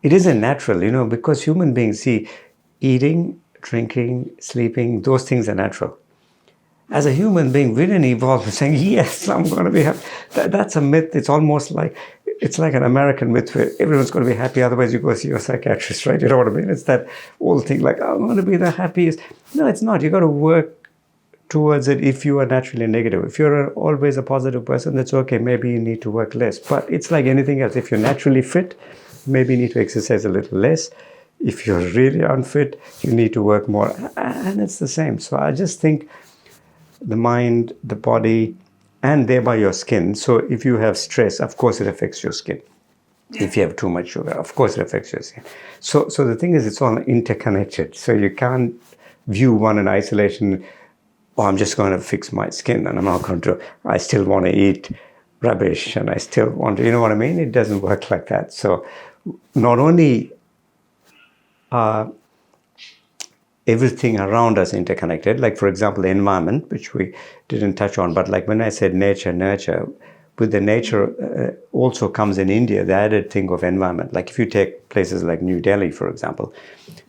[SPEAKER 1] it isn't natural, because human beings, see, eating, drinking, sleeping, those things are natural. As a human being, we didn't evolve saying, yes, I'm going to be happy. That's a myth. It's almost like, it's like an American myth where everyone's going to be happy, otherwise you go see your psychiatrist, right? You know what I mean? It's that old thing like, I'm going to be the happiest. No, it's not. You got to work towards it if you are naturally negative. If you're always a positive person, that's okay. Maybe you need to work less. But it's like anything else. If you're naturally fit, maybe you need to exercise a little less. If you're really unfit, you need to work more. And it's the same. So I just think the mind, the body, and thereby your skin. So if you have stress, of course it affects your skin. If you have too much sugar, of course it affects your skin. So the thing is, it's all interconnected. So you can't view one in isolation. Oh, I'm just going to fix my skin and I'm not going to, I still want to eat rubbish and I still want to, you know what I mean? It doesn't work like that. So not only everything around us interconnected, like for example, the environment, which we didn't touch on, but like when I said nature, nurture, with the nature also comes in India, the added thing of environment. Like if you take places like New Delhi, for example,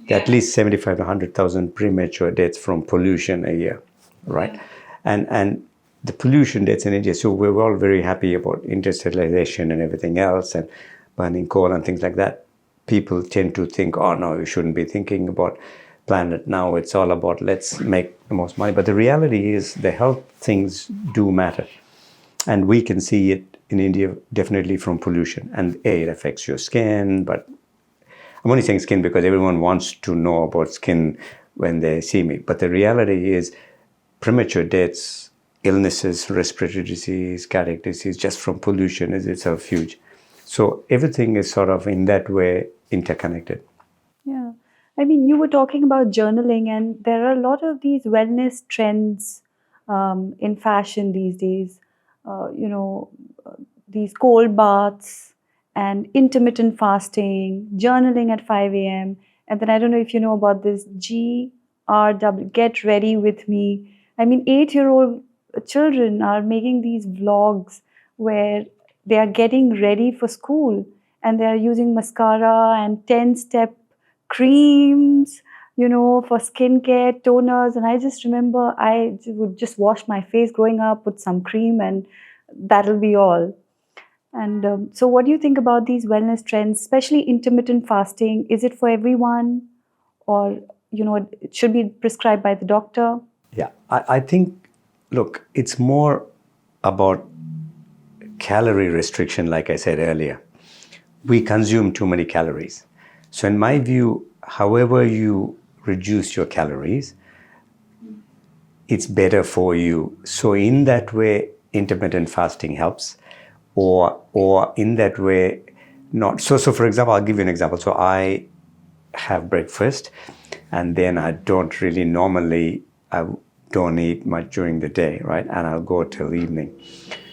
[SPEAKER 1] there are at least 75 to 100,000 premature deaths from pollution a year, right? And the pollution deaths in India, so we're all very happy about industrialization and everything else and burning coal and things like that. People tend to think, oh no, you shouldn't be thinking about planet now. It's all about let's make the most money. But the reality is the health things do matter. And we can see it in India definitely from pollution. And it affects your skin, but I'm only saying skin because everyone wants to know about skin when they see me. But the reality is premature deaths, illnesses, respiratory disease, cardiac disease, just from pollution is itself huge. So everything is sort of in that way interconnected.
[SPEAKER 2] Yeah. I mean, you were talking about journaling, and there are a lot of these wellness trends in fashion these days. Uh, you know, uh, these cold baths and intermittent fasting, journaling at 5 a.m. And then I don't know if you know about this GRW, Get Ready With Me. I mean, 8-year-old children are making these vlogs where they are getting ready for school. and they are using mascara and 10-step creams, for skincare, toners. And I just remember would just wash my face growing up, put some cream, and that'll be all. And so, what do you think about these wellness trends, especially intermittent fasting? Is it for everyone, or it should be prescribed by the doctor?
[SPEAKER 1] Yeah, I think, look, it's more about calorie restriction, like I said earlier. We consume too many calories. So in my view, however you reduce your calories, it's better for you. So in that way, intermittent fasting helps, or in that way, not. So for example, I'll give you an example. So I have breakfast, and then I don't really normally, I don't eat much during the day, right? And I'll go till evening.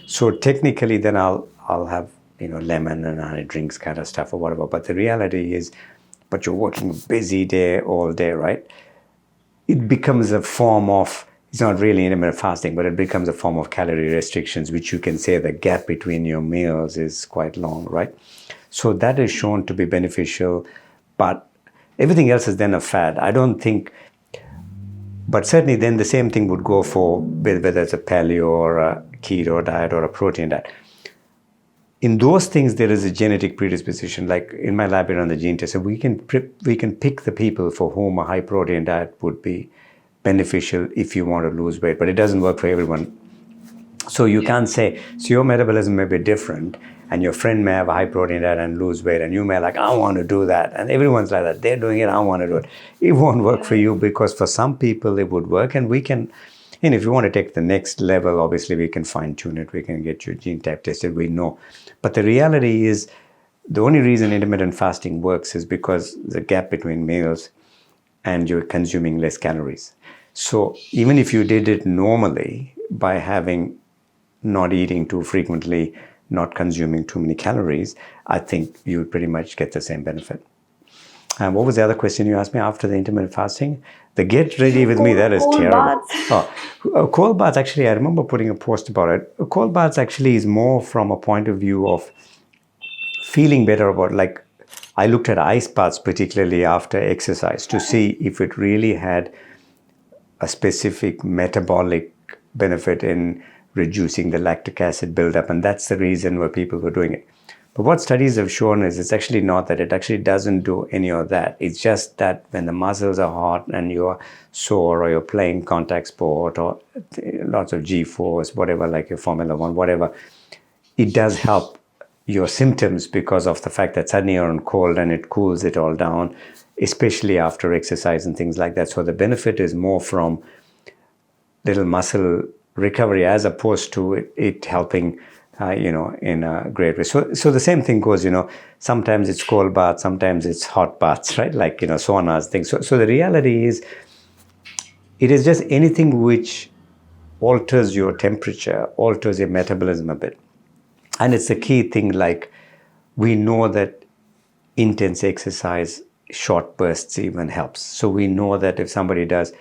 [SPEAKER 1] So technically, then I'll have lemon and honey drinks kind of stuff or whatever. But the reality is, but you're working a busy day all day, right? It becomes a form of, it's not really intermittent fasting, but it becomes a form of calorie restrictions, which you can say the gap between your meals is quite long, right? So that is shown to be beneficial, but everything else is then a fad. I don't think, but certainly then the same thing would go for whether it's a paleo or a keto diet or a protein diet. In those things, there is a genetic predisposition. Like in my lab, on the gene test, so we can pick the people for whom a high protein diet would be beneficial if you want to lose weight, but it doesn't work for everyone. So you can't say, so your metabolism may be different, and your friend may have a high protein diet and lose weight, and you may like, I want to do that. And everyone's like that. They're doing it, I want to do it. It won't work for you, because for some people it would work, and we can, and if you want to take the next level, obviously we can fine tune it. We can get your gene type tested, we know. But the reality is, the only reason intermittent fasting works is because the gap between meals and you're consuming less calories. So even if you did it normally by having, not eating too frequently, not consuming too many calories, I think you would pretty much get the same benefit. And what was the other question you asked me after the intermittent fasting? The get ready with me, that is terrible. Cold baths, actually, I remember putting a post about it. Cold baths actually is more from a point of view of feeling better about, like, I looked at ice baths particularly after exercise to see if it really had a specific metabolic benefit in reducing the lactic acid buildup, and that's the reason why people were doing it. But what studies have shown is it's actually not that. It actually doesn't do any of that. It's just that when the muscles are hot and you're sore, or you're playing contact sport, or lots of G-force, whatever, like your Formula One, whatever, it does help your symptoms because of the fact that suddenly you're on cold and it cools it all down, especially after exercise and things like that. So the benefit is more from little muscle recovery as opposed to it helping in a great way. So the same thing goes, sometimes it's cold baths, sometimes it's hot baths, right? Like, saunas, things. So the reality is, it is just anything which alters your temperature, alters your metabolism a bit. And it's a key thing, like, we know that intense exercise, short bursts even helps. So we know that if somebody does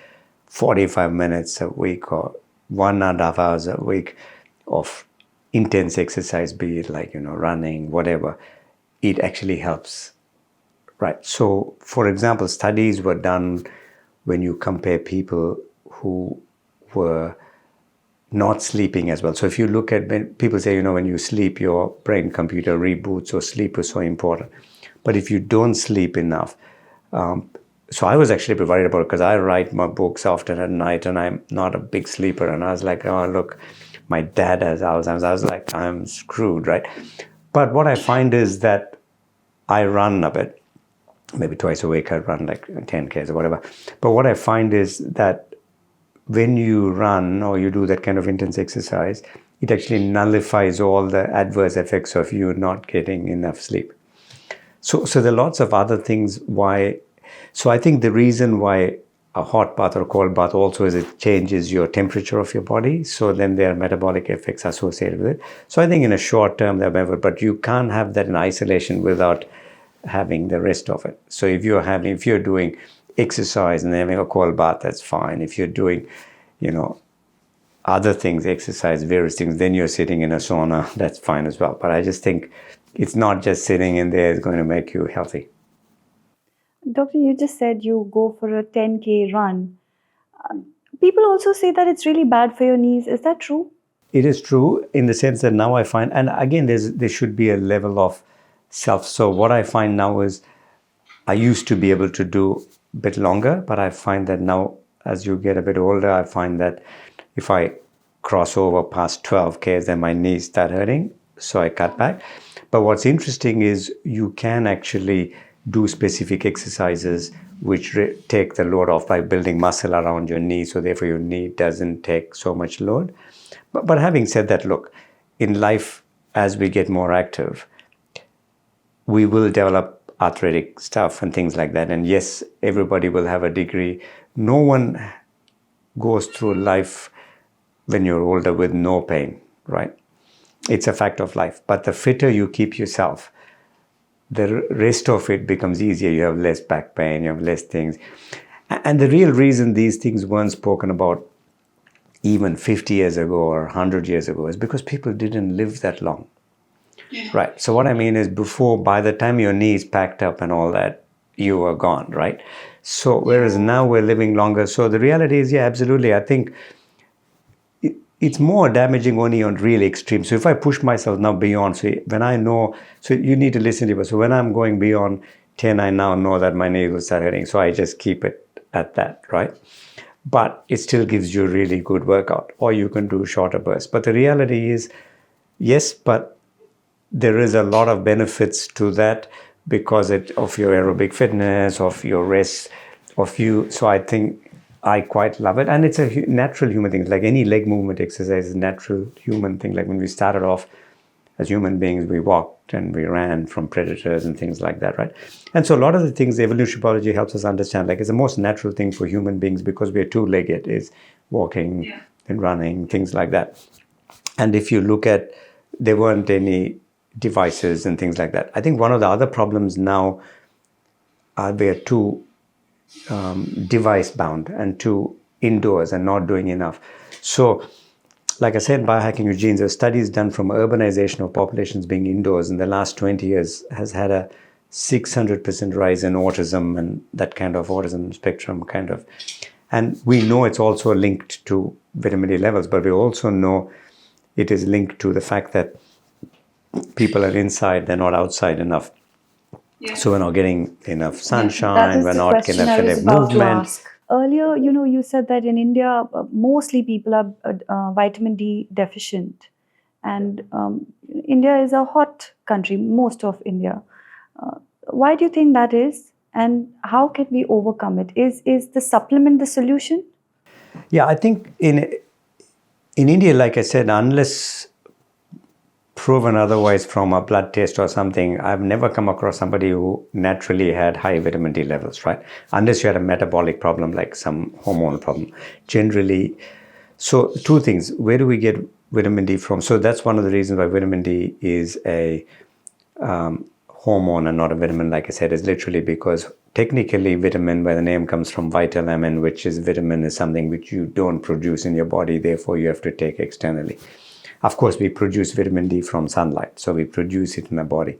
[SPEAKER 1] 45 minutes a week or 1.5 hours a week of intense exercise, be it like, running, whatever, it actually helps, right? So, for example, studies were done when you compare people who were not sleeping as well. So if you look at, when people say, when you sleep, your brain computer reboots, so sleep is so important. But if you don't sleep enough, so I was actually worried about it, because I write my books often at night and I'm not a big sleeper. And I was like, oh, look, my dad has Alzheimer's. I was like, I'm screwed, right? But what I find is that I run a bit, maybe twice a week. I run like 10Ks or whatever. But what I find is that when you run or you do that kind of intense exercise, it actually nullifies all the adverse effects of you not getting enough sleep. So there are lots of other things why. So I think the reason why a hot bath or a cold bath also is it changes your temperature of your body. So then there are metabolic effects associated with it. So I think in a short term they're better, but you can't have that in isolation without having the rest of it. So if you're doing exercise and having a cold bath, that's fine. If you're doing, other things, exercise, various things, then you're sitting in a sauna, that's fine as well. But I just think it's not just sitting in there is going to make you healthy.
[SPEAKER 2] Doctor, you just said you go for a 10K run. People also say that it's really bad for your knees. Is that true?
[SPEAKER 1] It is true in the sense that now I find, and again, there should be a level of self. So what I find now is I used to be able to do a bit longer, but I find that now as you get a bit older, I find that if I cross over past 12K, then my knees start hurting. So I cut back. But what's interesting is you can actually do specific exercises which take the load off by building muscle around your knee. So therefore your knee doesn't take so much load. But having said that, look, in life, as we get more active, we will develop arthritic stuff and things like that. And yes, everybody will have a degree. No one goes through life when you're older with no pain, right? It's a fact of life. But the fitter you keep yourself, the rest of it becomes easier. You have less back pain, you have less things. And the real reason these things weren't spoken about even 50 years ago or 100 years ago is because people didn't live that long. Yeah. Right. So what I mean is before, by the time your knee is packed up and all that, you were gone, right? So whereas now we're living longer. So the reality is, yeah, absolutely. I think it's more damaging only on really extreme. So if I push myself now beyond, so when I know, so you need to listen to it. So when I'm going beyond 10, I now know that my knee will start hurting. So I just keep it at that, right? But it still gives you a really good workout, or you can do shorter bursts. But the reality is, yes, but there is a lot of benefits to that because of your aerobic fitness, of your rest, of you. So I think I quite love it. And it's a natural human thing. Like any leg movement exercise is a natural human thing. Like when we started off as human beings, we walked and we ran from predators and things like that, right? And so a lot of the things, the evolutionary biology helps us understand, like it's the most natural thing for human beings because we're two-legged, is walking and running, things like that. And if you look at, there weren't any devices and things like that. I think one of the other problems now are we're too device bound and too indoors and not doing enough. So like I said, biohacking your genes, there are studies done from urbanization of populations being indoors in the last 20 years has had a 600% rise in autism and that kind of autism spectrum kind of. And we know it's also linked to vitamin D levels, but we also know it is linked to the fact that people are inside, they're not outside enough. Yeah. So we're not getting enough sunshine, we're not getting enough movement.
[SPEAKER 2] Earlier, you said that in India, mostly people are vitamin D deficient. And India is a hot country, most of India. Why do you think that is? And how can we overcome it? Is the supplement the solution?
[SPEAKER 1] Yeah, I think in India, like I said, unless proven otherwise from a blood test or something, I've never come across somebody who naturally had high vitamin D levels, right? Unless you had a metabolic problem, like some hormonal problem. Generally, so two things. Where do we get vitamin D from? So that's one of the reasons why vitamin D is a hormone and not a vitamin, like I said, is literally because technically vitamin by the name comes from vitamin, which is vitamin is something which you don't produce in your body, therefore you have to take externally. Of course, we produce vitamin D from sunlight, so we produce it in the body.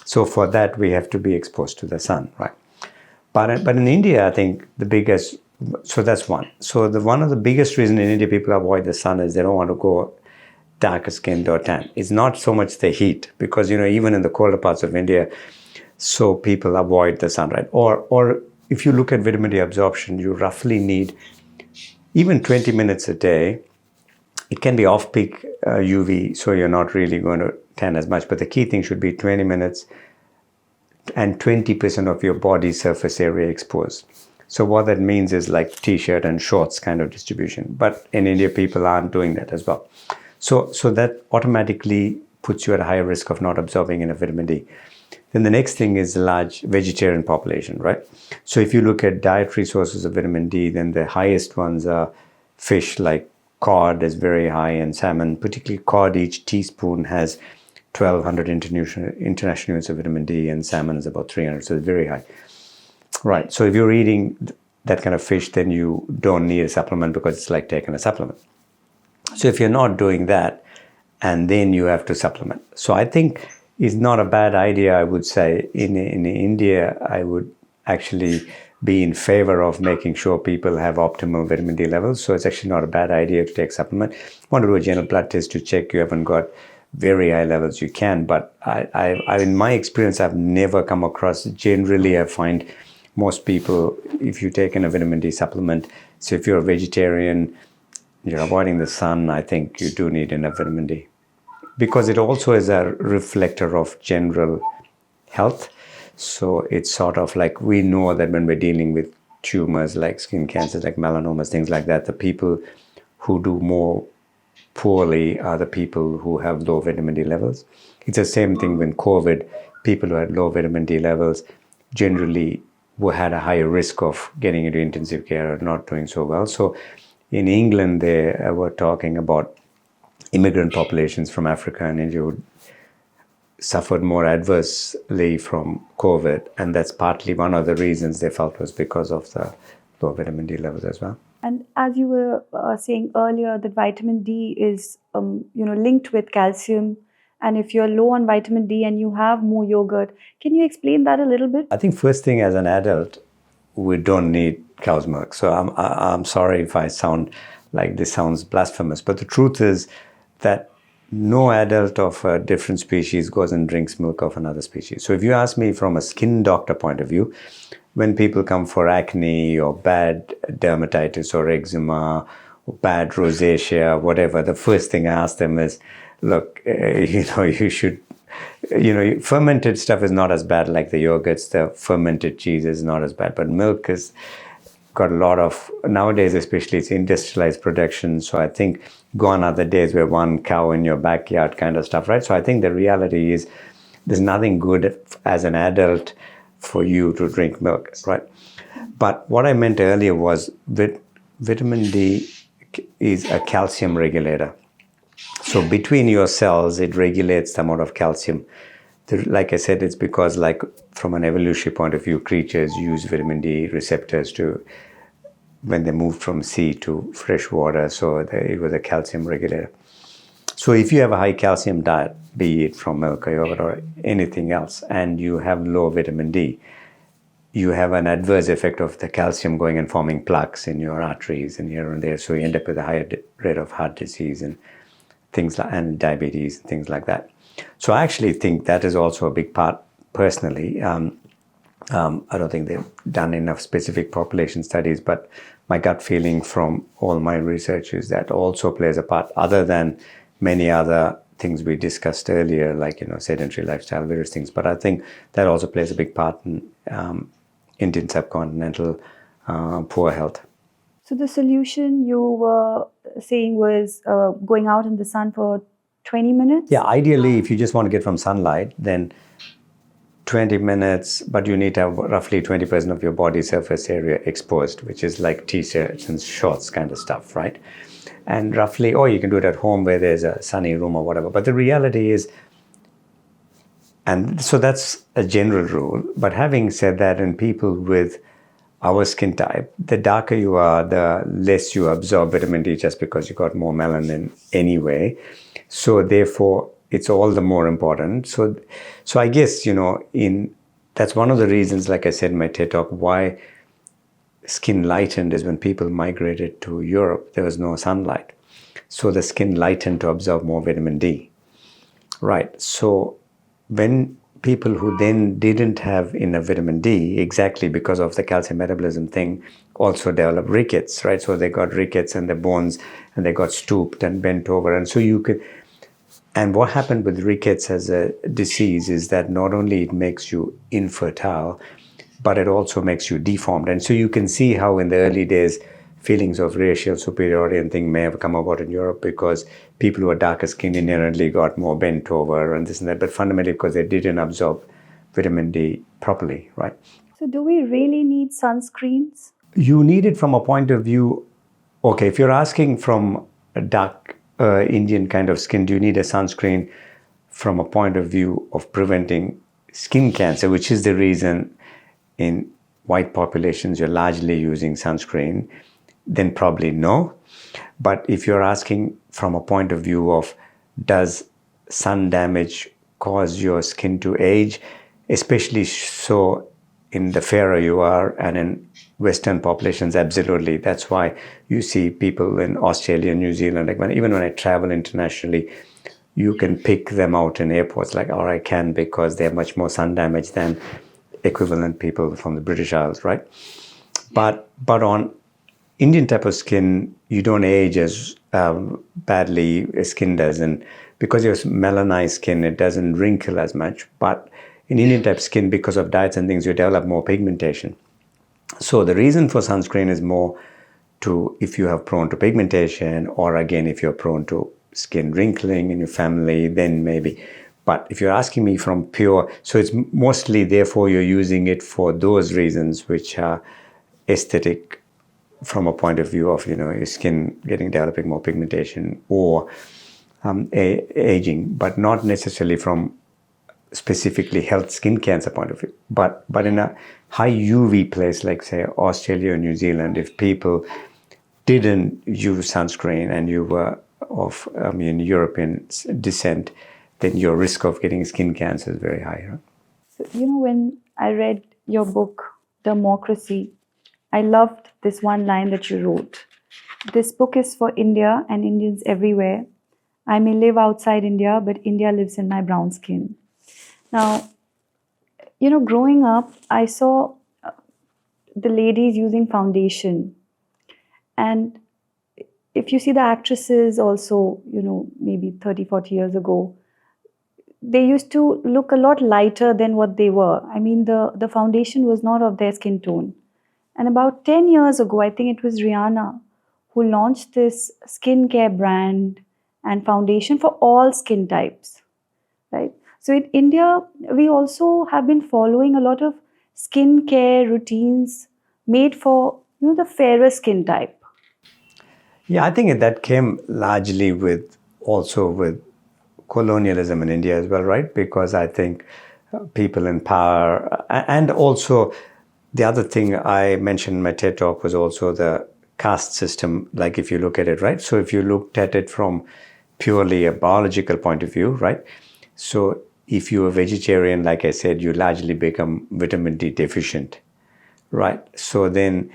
[SPEAKER 1] So for that, we have to be exposed to the sun, right? But in India, I think the biggest, so that's one. So one of the biggest reasons in India people avoid the sun is they don't want to go darker skinned or tan. It's not so much the heat, because even in the colder parts of India, so people avoid the sun, right? Or if you look at vitamin D absorption, you roughly need even 20 minutes a day. It can be off-peak UV, so you're not really going to tan as much. But the key thing should be 20 minutes and 20% of your body surface area exposed. So what that means is like t-shirt and shorts kind of distribution. But in India, people aren't doing that as well. So that automatically puts you at a higher risk of not absorbing enough vitamin D. Then the next thing is large vegetarian population, right? So if you look at dietary sources of vitamin D, then the highest ones are fish, like cod is very high, and salmon, particularly cod. Each teaspoon has 1,200 international units of vitamin D, and salmon is about 300, so it's very high. Right, so if you're eating that kind of fish, then you don't need a supplement because it's like taking a supplement. So if you're not doing that, and then you have to supplement. So I think is not a bad idea, I would say. In India, I would actually be in favor of making sure people have optimal vitamin D levels. So it's actually not a bad idea to take supplement. If you want to do a general blood test to check you haven't got very high levels, you can. But in my experience, I've never come across. Generally, I find most people, if you take in a vitamin D supplement, so if you're a vegetarian, you're avoiding the sun, I think you do need enough vitamin D. Because it also is a reflector of general health. So it's sort of like, we know that when we're dealing with tumors like skin cancers, like melanomas, things like that, the people who do more poorly are the people who have low vitamin D levels. It's the same thing when COVID, people who had low vitamin D levels generally had a higher risk of getting into intensive care or not doing so well. So in England, they were talking about immigrant populations from Africa and India who suffered more adversely from COVID. And that's partly one of the reasons they felt was because of the low vitamin D levels as well.
[SPEAKER 2] And as you were saying earlier, that vitamin D is linked with calcium. And if you're low on vitamin D and you have more yogurt, can you explain that a little bit?
[SPEAKER 1] I think first thing, as an adult, we don't need cow's milk. So I'm sorry if I sound like this sounds blasphemous, but the truth is that no adult of a different species goes and drinks milk of another species. So if you ask me from a skin doctor point of view, when people come for acne or bad dermatitis or eczema or bad rosacea, whatever, the first thing I ask them is, look, you should, fermented stuff is not as bad like the yogurts. The fermented cheese is not as bad, but milk has got a lot of, nowadays especially, it's industrialized production. So I think gone are the days where one cow in your backyard kind of stuff, right? So I think the reality is there's nothing good as an adult for you to drink milk, right? But what I meant earlier was that vitamin D is a calcium regulator. So between your cells, it regulates the amount of calcium. Like I said, it's because, like, from an evolutionary point of view, creatures use vitamin D receptors when they moved from sea to fresh water. So it was a calcium regulator. So if you have a high calcium diet, be it from milk or yogurt or anything else, and you have low vitamin D, you have an adverse effect of the calcium going and forming plaques in your arteries and here and there. So you end up with a higher rate of heart disease and things like, and diabetes, things like that. So I actually think that is also a big part, personally. I don't think they've done enough specific population studies, but my gut feeling from all my research is that also plays a part, other than many other things we discussed earlier, like, sedentary lifestyle, various things. But I think that also plays a big part in Indian subcontinental poor health.
[SPEAKER 2] So the solution you were saying was going out in the sun for 20 minutes?
[SPEAKER 1] Yeah, ideally, if you just want to get from sunlight, then 20 minutes, but you need to have roughly 20% of your body surface area exposed, which is like t-shirts and shorts kind of stuff, right? And roughly, or you can do it at home where there's a sunny room or whatever. But the reality is, and so that's a general rule. But having said that, in people with our skin type, the darker you are, the less you absorb vitamin D, just because you got more melanin anyway. So therefore, it's all the more important. So I guess, that's one of the reasons, like I said in my TED Talk, why skin lightened is when people migrated to Europe, there was no sunlight. So the skin lightened to absorb more vitamin D. Right. So when people who then didn't have enough vitamin D, exactly because of the calcium metabolism thing, also developed rickets, right? So they got rickets in their bones and they got stooped and bent over. And so and what happened with rickets as a disease is that not only it makes you infertile, but it also makes you deformed. And so you can see how in the early days, feelings of racial superiority and thing may have come about in Europe because people who are darker skinned inherently got more bent over and this and that, but fundamentally because they didn't absorb vitamin D properly, right?
[SPEAKER 2] So do we really need sunscreens?
[SPEAKER 1] You need it from a point of view, okay, if you're asking from a dark Indian kind of skin, do you need a sunscreen from a point of view of preventing skin cancer, which is the reason in white populations you're largely using sunscreen, then probably no. But if you're asking from a point of view of does sun damage cause your skin to age, especially so in the fairer you are, and in Western populations, absolutely. That's why you see people in Australia and New Zealand, like even when I travel internationally, you can pick them out in airports, like, or I can, because they have much more sun damage than equivalent people from the British Isles, right? But on Indian type of skin, you don't age as badly as skin does, and because you have melanized skin, it doesn't wrinkle as much. But in Indian type skin, because of diets and things, you develop more pigmentation. So the reason for sunscreen is more to, if you are prone to pigmentation, or again, if you're prone to skin wrinkling in your family, then maybe. But if you're asking me from pure, so it's mostly, therefore, you're using it for those reasons which are aesthetic from a point of view of, your skin developing more pigmentation, or aging, but not necessarily from specifically health skin cancer point of view. But in a high UV place, like say Australia or New Zealand, if people didn't use sunscreen and you were of European descent, then your risk of getting skin cancer is very high. Right?
[SPEAKER 2] So, when I read your book, Democracy, I loved this one line that you wrote. This book is for India and Indians everywhere. I may live outside India, but India lives in my brown skin. Now, growing up, I saw the ladies using foundation. And if you see the actresses also, maybe 30, 40 years ago, they used to look a lot lighter than what they were. I mean, the foundation was not of their skin tone. And about 10 years ago, I think it was Rihanna who launched this skincare brand and foundation for all skin types, right? So in India, we also have been following a lot of skincare routines made for, the fairer skin type.
[SPEAKER 1] Yeah, I think that came largely with colonialism in India as well, right? Because I think people in power, and also the other thing I mentioned in my TED talk was also the caste system. Like if you look at it, right? So if you looked at it from purely a biological point of view, right? So if you're a vegetarian, like I said, you largely become vitamin D deficient, right? So then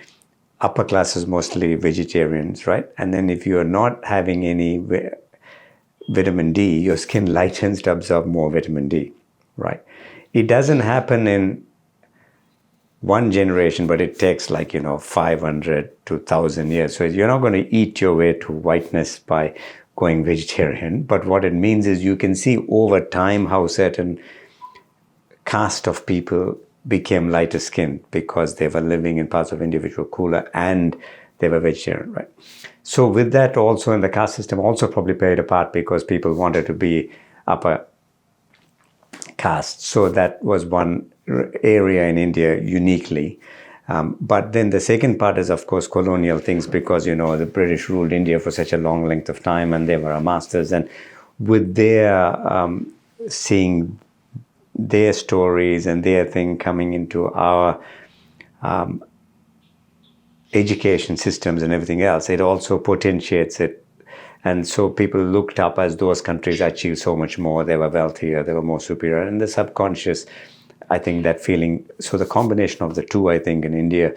[SPEAKER 1] upper class is mostly vegetarians, right? And then if you're not having any vitamin D, your skin lightens to absorb more vitamin D, right? It doesn't happen in one generation, but it takes 500 to 1,000 years. So you're not going to eat your way to whiteness by going vegetarian. But what it means is you can see over time how certain caste of people became lighter skinned because they were living in parts of India which were cooler and they were vegetarian, right? So with that also, in the caste system also probably played a part because people wanted to be upper caste. So that was one area in India uniquely. But then the second part is, of course, colonial things because, the British ruled India for such a long length of time and they were our masters. And with their seeing their stories and their thing coming into our education systems and everything else, it also potentiates it. And so people looked up as those countries achieved so much more. They were wealthier, they were more superior. And the subconscious, I think that feeling, so the combination of the two, I think in India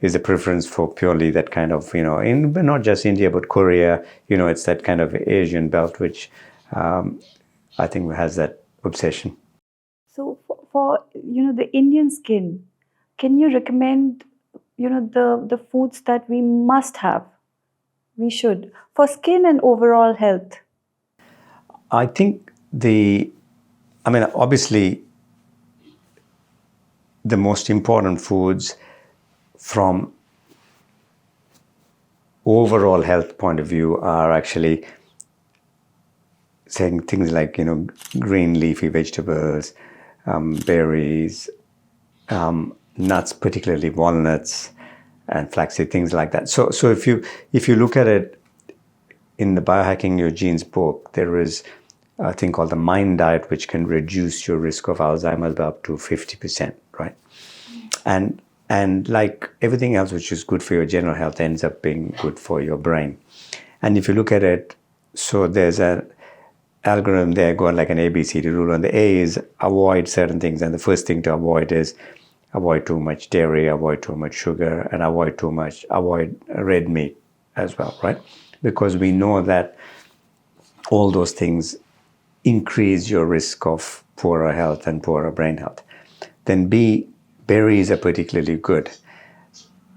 [SPEAKER 1] is a preference for purely that kind of, in not just India, but Korea, it's that kind of Asian belt, which I think has that obsession.
[SPEAKER 2] So for the Indian skin, can you recommend the foods that we must have? We should for skin and overall health.
[SPEAKER 1] I think obviously the most important foods from overall health point of view are actually saying things like, green leafy vegetables, berries, nuts, particularly walnuts and flaxseed, things like that. So if you look at it in the Biohacking Your Genes book, there is a thing called the Mind Diet, which can reduce your risk of Alzheimer's by up to 50%, right? And like everything else which is good for your general health ends up being good for your brain. And if you look at it, so there's algorithm there go like an ABCD rule, and the A is avoid certain things, and the first thing to avoid is avoid too much dairy, avoid too much sugar, and avoid red meat as well, right? Because we know that all those things increase your risk of poorer health and poorer brain health. Then B, berries are particularly good.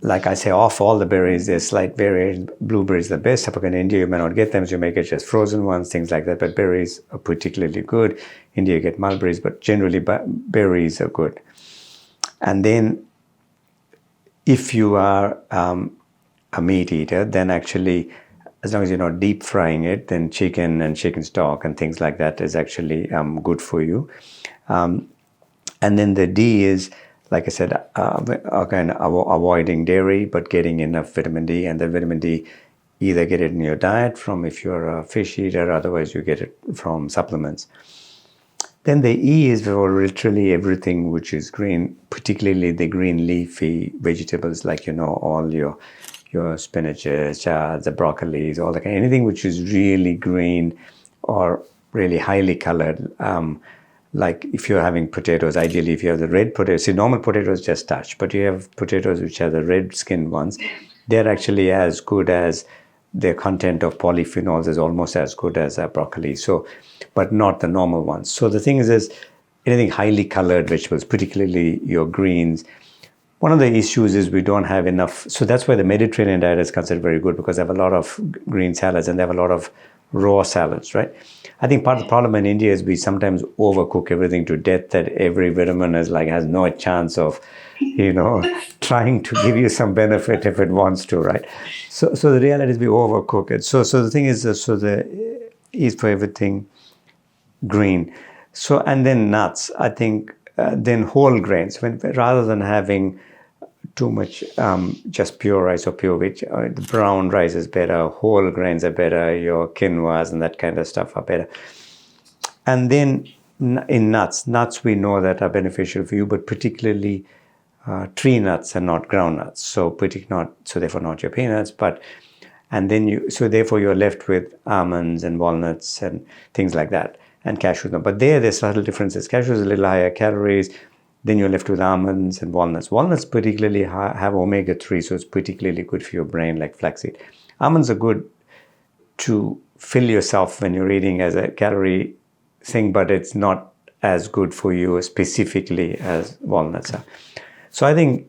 [SPEAKER 1] Like I say, off all the berries, there's slight variation. Blueberries are the best. Up in India, you may not get them, so you may get just frozen ones, things like that. But berries are particularly good. India, you get mulberries, but generally berries are good. And then if you are a meat eater, then actually, as long as you're not deep frying it, then chicken and chicken stock and things like that is actually good for you. And then the D is, like I said, again, avoiding dairy, but getting enough vitamin D. And the vitamin D, either get it in your diet from if you're a fish eater, otherwise you get it from supplements. Then the E is for literally everything which is green, particularly the green leafy vegetables, like, all your spinaches, the broccolis, all that, anything which is really green or really highly colored. Like if you're having potatoes, ideally if you have the red potatoes, see, normal potatoes just starch, but you have potatoes which are the red skinned ones, they're actually as good as their content of polyphenols is almost as good as broccoli. So, but not the normal ones. So the thing is anything highly colored vegetables, particularly your greens. One of the issues is we don't have enough. So that's why the Mediterranean diet is considered very good, because they have a lot of green salads and they have a lot of raw salads, right? I think part of the problem in India is we sometimes overcook everything to death, that every vitamin is has no chance of, trying to give you some benefit if it wants to, right? So the reality is we overcook it. So the thing is, the is for everything green. So, and then nuts, I think, then whole grains, rather than having too much just pure rice or pure wheat, the brown rice is better, whole grains are better, your quinoas and that kind of stuff are better. And then in nuts we know that are beneficial for you, but particularly tree nuts and not ground nuts. So therefore not your peanuts, and then therefore you're left with almonds and walnuts and things like that, and cashews. But there's subtle differences. Cashews are a little higher calories. Then you're left with almonds and walnuts. Walnuts particularly have omega-3, so it's particularly good for your brain, like flaxseed. Almonds are good to fill yourself when you're eating as a calorie thing, but it's not as good for you specifically as walnuts are. So I think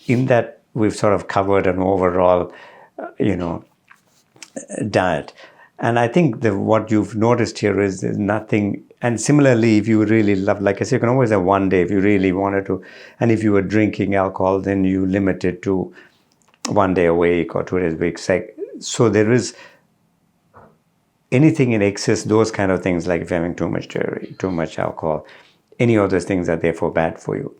[SPEAKER 1] in that we've sort of covered an overall, diet. And I think what you've noticed here is there's nothing. And similarly, if you really love, like I said, you can always have one day if you really wanted to. And if you were drinking alcohol, then you limit it to 1 day a week or 2 days a week. So there is anything in excess, those kind of things, like if you're having too much dairy, too much alcohol, any of those things are therefore bad for you.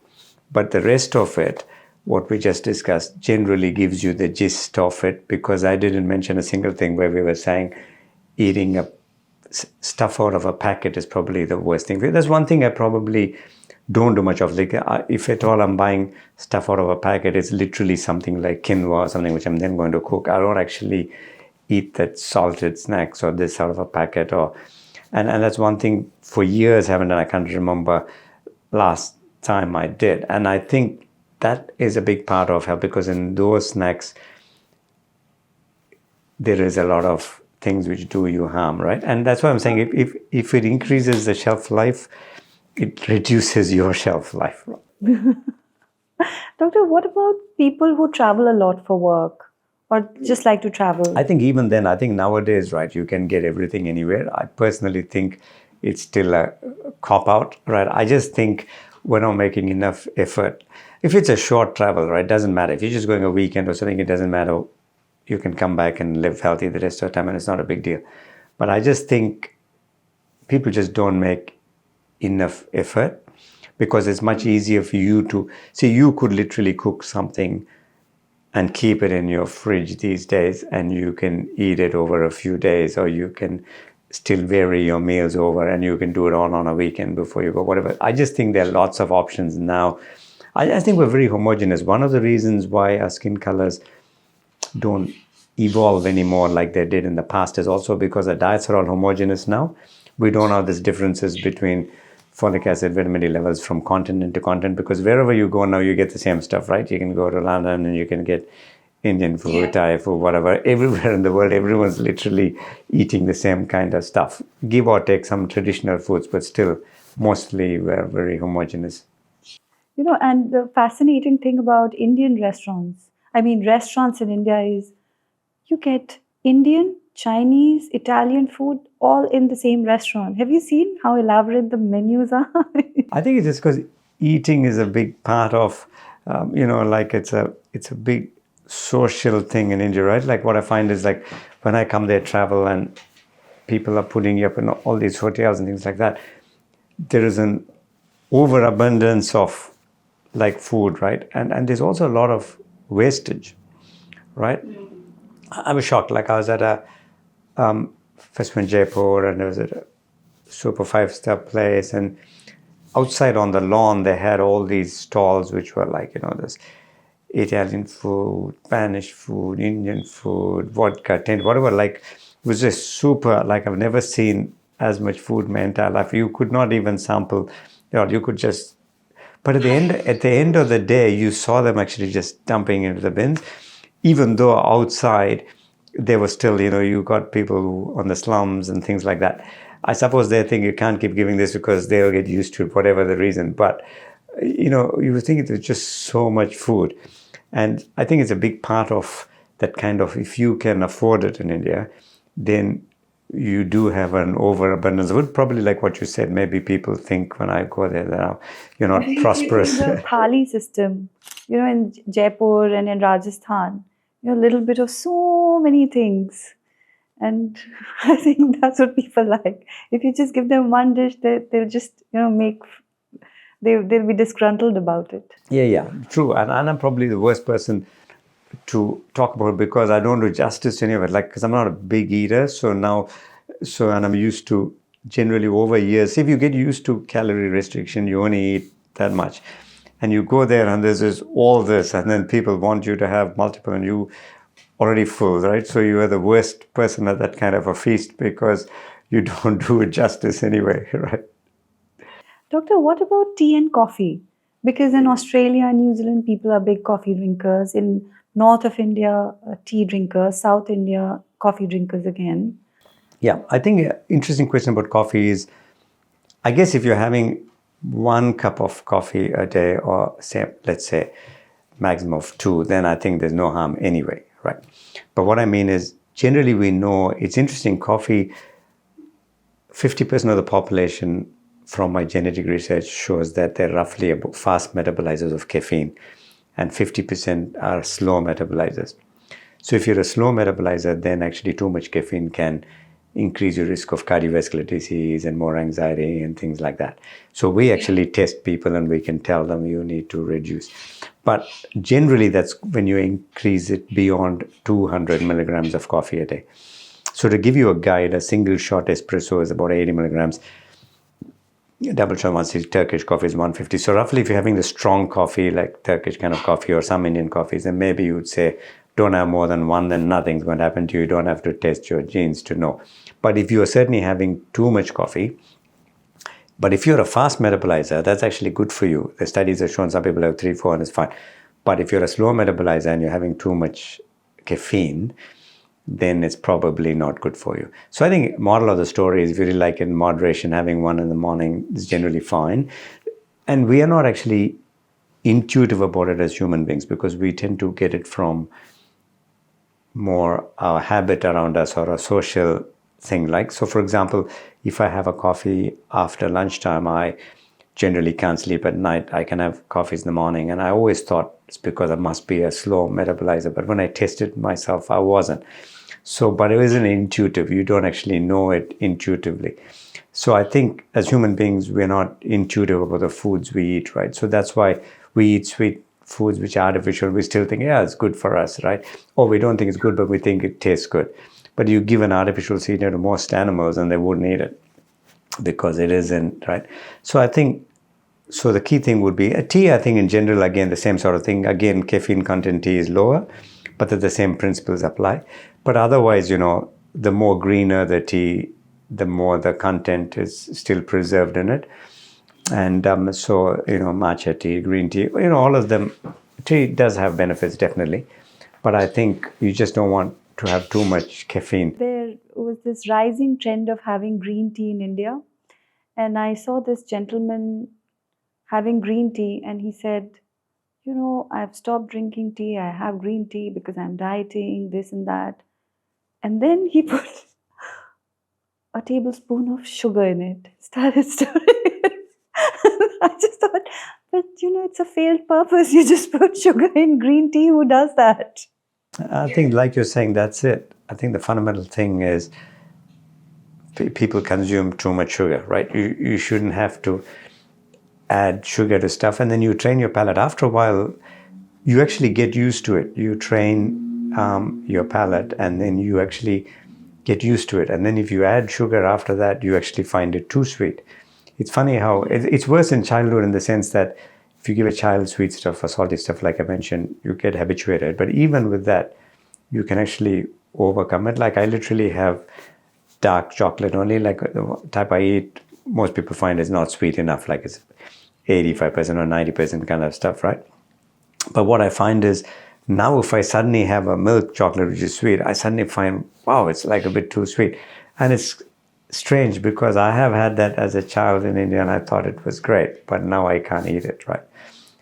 [SPEAKER 1] But the rest of it, what we just discussed, generally gives you the gist of it, because I didn't mention a single thing where we were saying eating stuff out of a packet is probably the worst thing. That's one thing I probably don't do much of. Like, if at all I'm buying stuff out of a packet, it's literally something like quinoa or something which I'm then going to cook. I don't actually eat that salted snacks or this out of a packet. And that's one thing for years I haven't done. I can't remember last time I did. And I think that is a big part of health, because in those snacks, there is a lot of things which do you harm, right? And that's why I'm saying if it increases the shelf life, it reduces your shelf life.
[SPEAKER 2] Doctor, what about people who travel a lot for work or just like to travel?
[SPEAKER 1] I think even then, I think nowadays, right, you can get everything anywhere. I personally think it's still a cop-out, right? I just think we're not making enough effort. If it's a short travel, right, it doesn't matter. If you're just going a weekend or something, it doesn't matter. You can come back and live healthy the rest of the time, and it's not a big deal. But I just think people just don't make enough effort, because it's much easier for you to see. You could literally cook something and keep it in your fridge these days, and you can eat it over a few days, or you can still vary your meals over, and you can do it all on a weekend before you go, whatever. I just think there are lots of options now. I think we're very homogeneous. One of the reasons why our skin colors don't evolve anymore like they did in the past is also because the diets are all homogeneous now. we don't have these differences between folic acid, vitamin D levels from continent to continent, because wherever you go now, you get the same stuff, right? You can go to London and you can get Indian food, Thai food, whatever. Everywhere in the world, everyone's literally eating the same kind of stuff. Give or take some traditional foods, but still, mostly we're very homogeneous.
[SPEAKER 2] And the fascinating thing about Indian restaurants, I mean, restaurants in India is you get Indian, Chinese, Italian food all in the same restaurant. Have you seen how elaborate the menus are?
[SPEAKER 1] I think it's just because eating is a big part of, like it's a big social thing in India, right? Like what I find is like when I come there, travel, and people are putting you up in all these hotels and things like that, there is an overabundance of like food, right? And there's also a lot of wastage, right? I was shocked. Like I was at a festival in Jaipur, and I was at a super 5-star place, and outside on the lawn they had all these stalls which were like, this Italian food, Spanish food, Indian food, vodka, tent, whatever. Like it was just super. Like I've never seen as much food in my entire life. You could not even sample. You could just. But at the end of the day, you saw them actually just dumping into the bins, even though outside they were still, you got people on the slums and things like that. I suppose they think you can't keep giving this because they'll get used to it, whatever the reason. But, you would think there's just so much food. And I think it's a big part of that kind of, if you can afford it in India, then you do have an overabundance of it. Probably like what you said, maybe people think when I go there that you're not prosperous.
[SPEAKER 2] The thali system, in Jaipur and in Rajasthan, a little bit of so many things. And I think that's what people like. If you just give them one dish, they'll just, they'll be disgruntled about it.
[SPEAKER 1] Yeah, true. And I'm probably the worst person to talk about because I don't do justice to any of it. Like, because I'm not a big eater, and I'm used to generally over years. If you get used to calorie restriction, you only eat that much, and you go there and there's all this, and then people want you to have multiple, and you already full, right? So you are the worst person at that kind of a feast because you don't do it justice anyway, right?
[SPEAKER 2] Doctor, what about tea and coffee? Because in Australia and New Zealand, people are big coffee drinkers. In north of India, tea drinkers. South India, coffee drinkers again.
[SPEAKER 1] Yeah, I think an interesting question about coffee is, I guess if you're having 1 cup of coffee a day, or let's say maximum of 2, then I think there's no harm anyway, right? But what I mean is, generally we know, it's interesting, coffee, 50% of the population from my genetic research shows that they're roughly about fast metabolizers of caffeine, and 50% are slow metabolizers. So if you're a slow metabolizer, then actually too much caffeine can increase your risk of cardiovascular disease and more anxiety and things like that. So we actually test people and we can tell them you need to reduce. But generally that's when you increase it beyond 200 milligrams of coffee a day. So to give you a guide, a single shot espresso is about 80 milligrams. Double shot Turkish coffee is 150. So roughly if you're having the strong coffee, like Turkish kind of coffee or some Indian coffees, then maybe you would say, don't have more than 1, then nothing's going to happen to you. You don't have to test your genes to know. But if you are certainly having too much coffee, but if you're a fast metabolizer, that's actually good for you. The studies have shown some people have 3, 4, and it's fine. But if you're a slow metabolizer and you're having too much caffeine, then it's probably not good for you. So I think moral of the story is, if you really like in moderation, having 1 in the morning is generally fine. And we are not actually intuitive about it as human beings, because we tend to get it from more our habit around us or a social thing. Like, so for example, if I have a coffee after lunchtime, I generally can't sleep at night. I can have coffees in the morning, and I always thought it's because I must be a slow metabolizer, but when I tested myself, I wasn't. So, but it isn't intuitive. You don't actually know it intuitively. So I think as human beings, we're not intuitive about the foods we eat, right? So that's why we eat sweet foods which are artificial. We still think, yeah, it's good for us, right? Or we don't think it's good, but we think it tastes good. But you give an artificial sweetener to most animals and they wouldn't eat it because it isn't, right? So I think, so the key thing would be a tea. I think in general, again, the same sort of thing. Again, caffeine content tea is lower, but the same principles apply. But otherwise, the more greener the tea, the more the content is still preserved in it. And so, matcha tea, green tea, all of them, tea does have benefits, definitely. But I think you just don't want to have too much caffeine.
[SPEAKER 2] There was this rising trend of having green tea in India. And I saw this gentleman having green tea, and he said, I've stopped drinking tea. I have green tea because I'm dieting, this and that. And then he put a tablespoon of sugar in it, started stirring it. I just thought, but it's a failed purpose. You just put sugar in green tea. Who does that?
[SPEAKER 1] I think, like you're saying, that's it. I think the fundamental thing is people consume too much sugar, right? You shouldn't have to add sugar to stuff, and then you train your palate. After a while, you actually get used to it. You train your palate, and then you actually get used to it. And then if you add sugar after that, you actually find it too sweet. It's funny how it's worse in childhood, in the sense that if you give a child sweet stuff or salty stuff, like I mentioned, you get habituated. But even with that, you can actually overcome it. Like, I literally have dark chocolate only, like the type I eat, most people find is not sweet enough, like it's 85% or 90% kind of stuff, right? But what I find is, now if I suddenly have a milk chocolate which is sweet, I suddenly find, wow, it's like a bit too sweet. And it's strange, because I have had that as a child in India and I thought it was great, but now I can't eat it, right?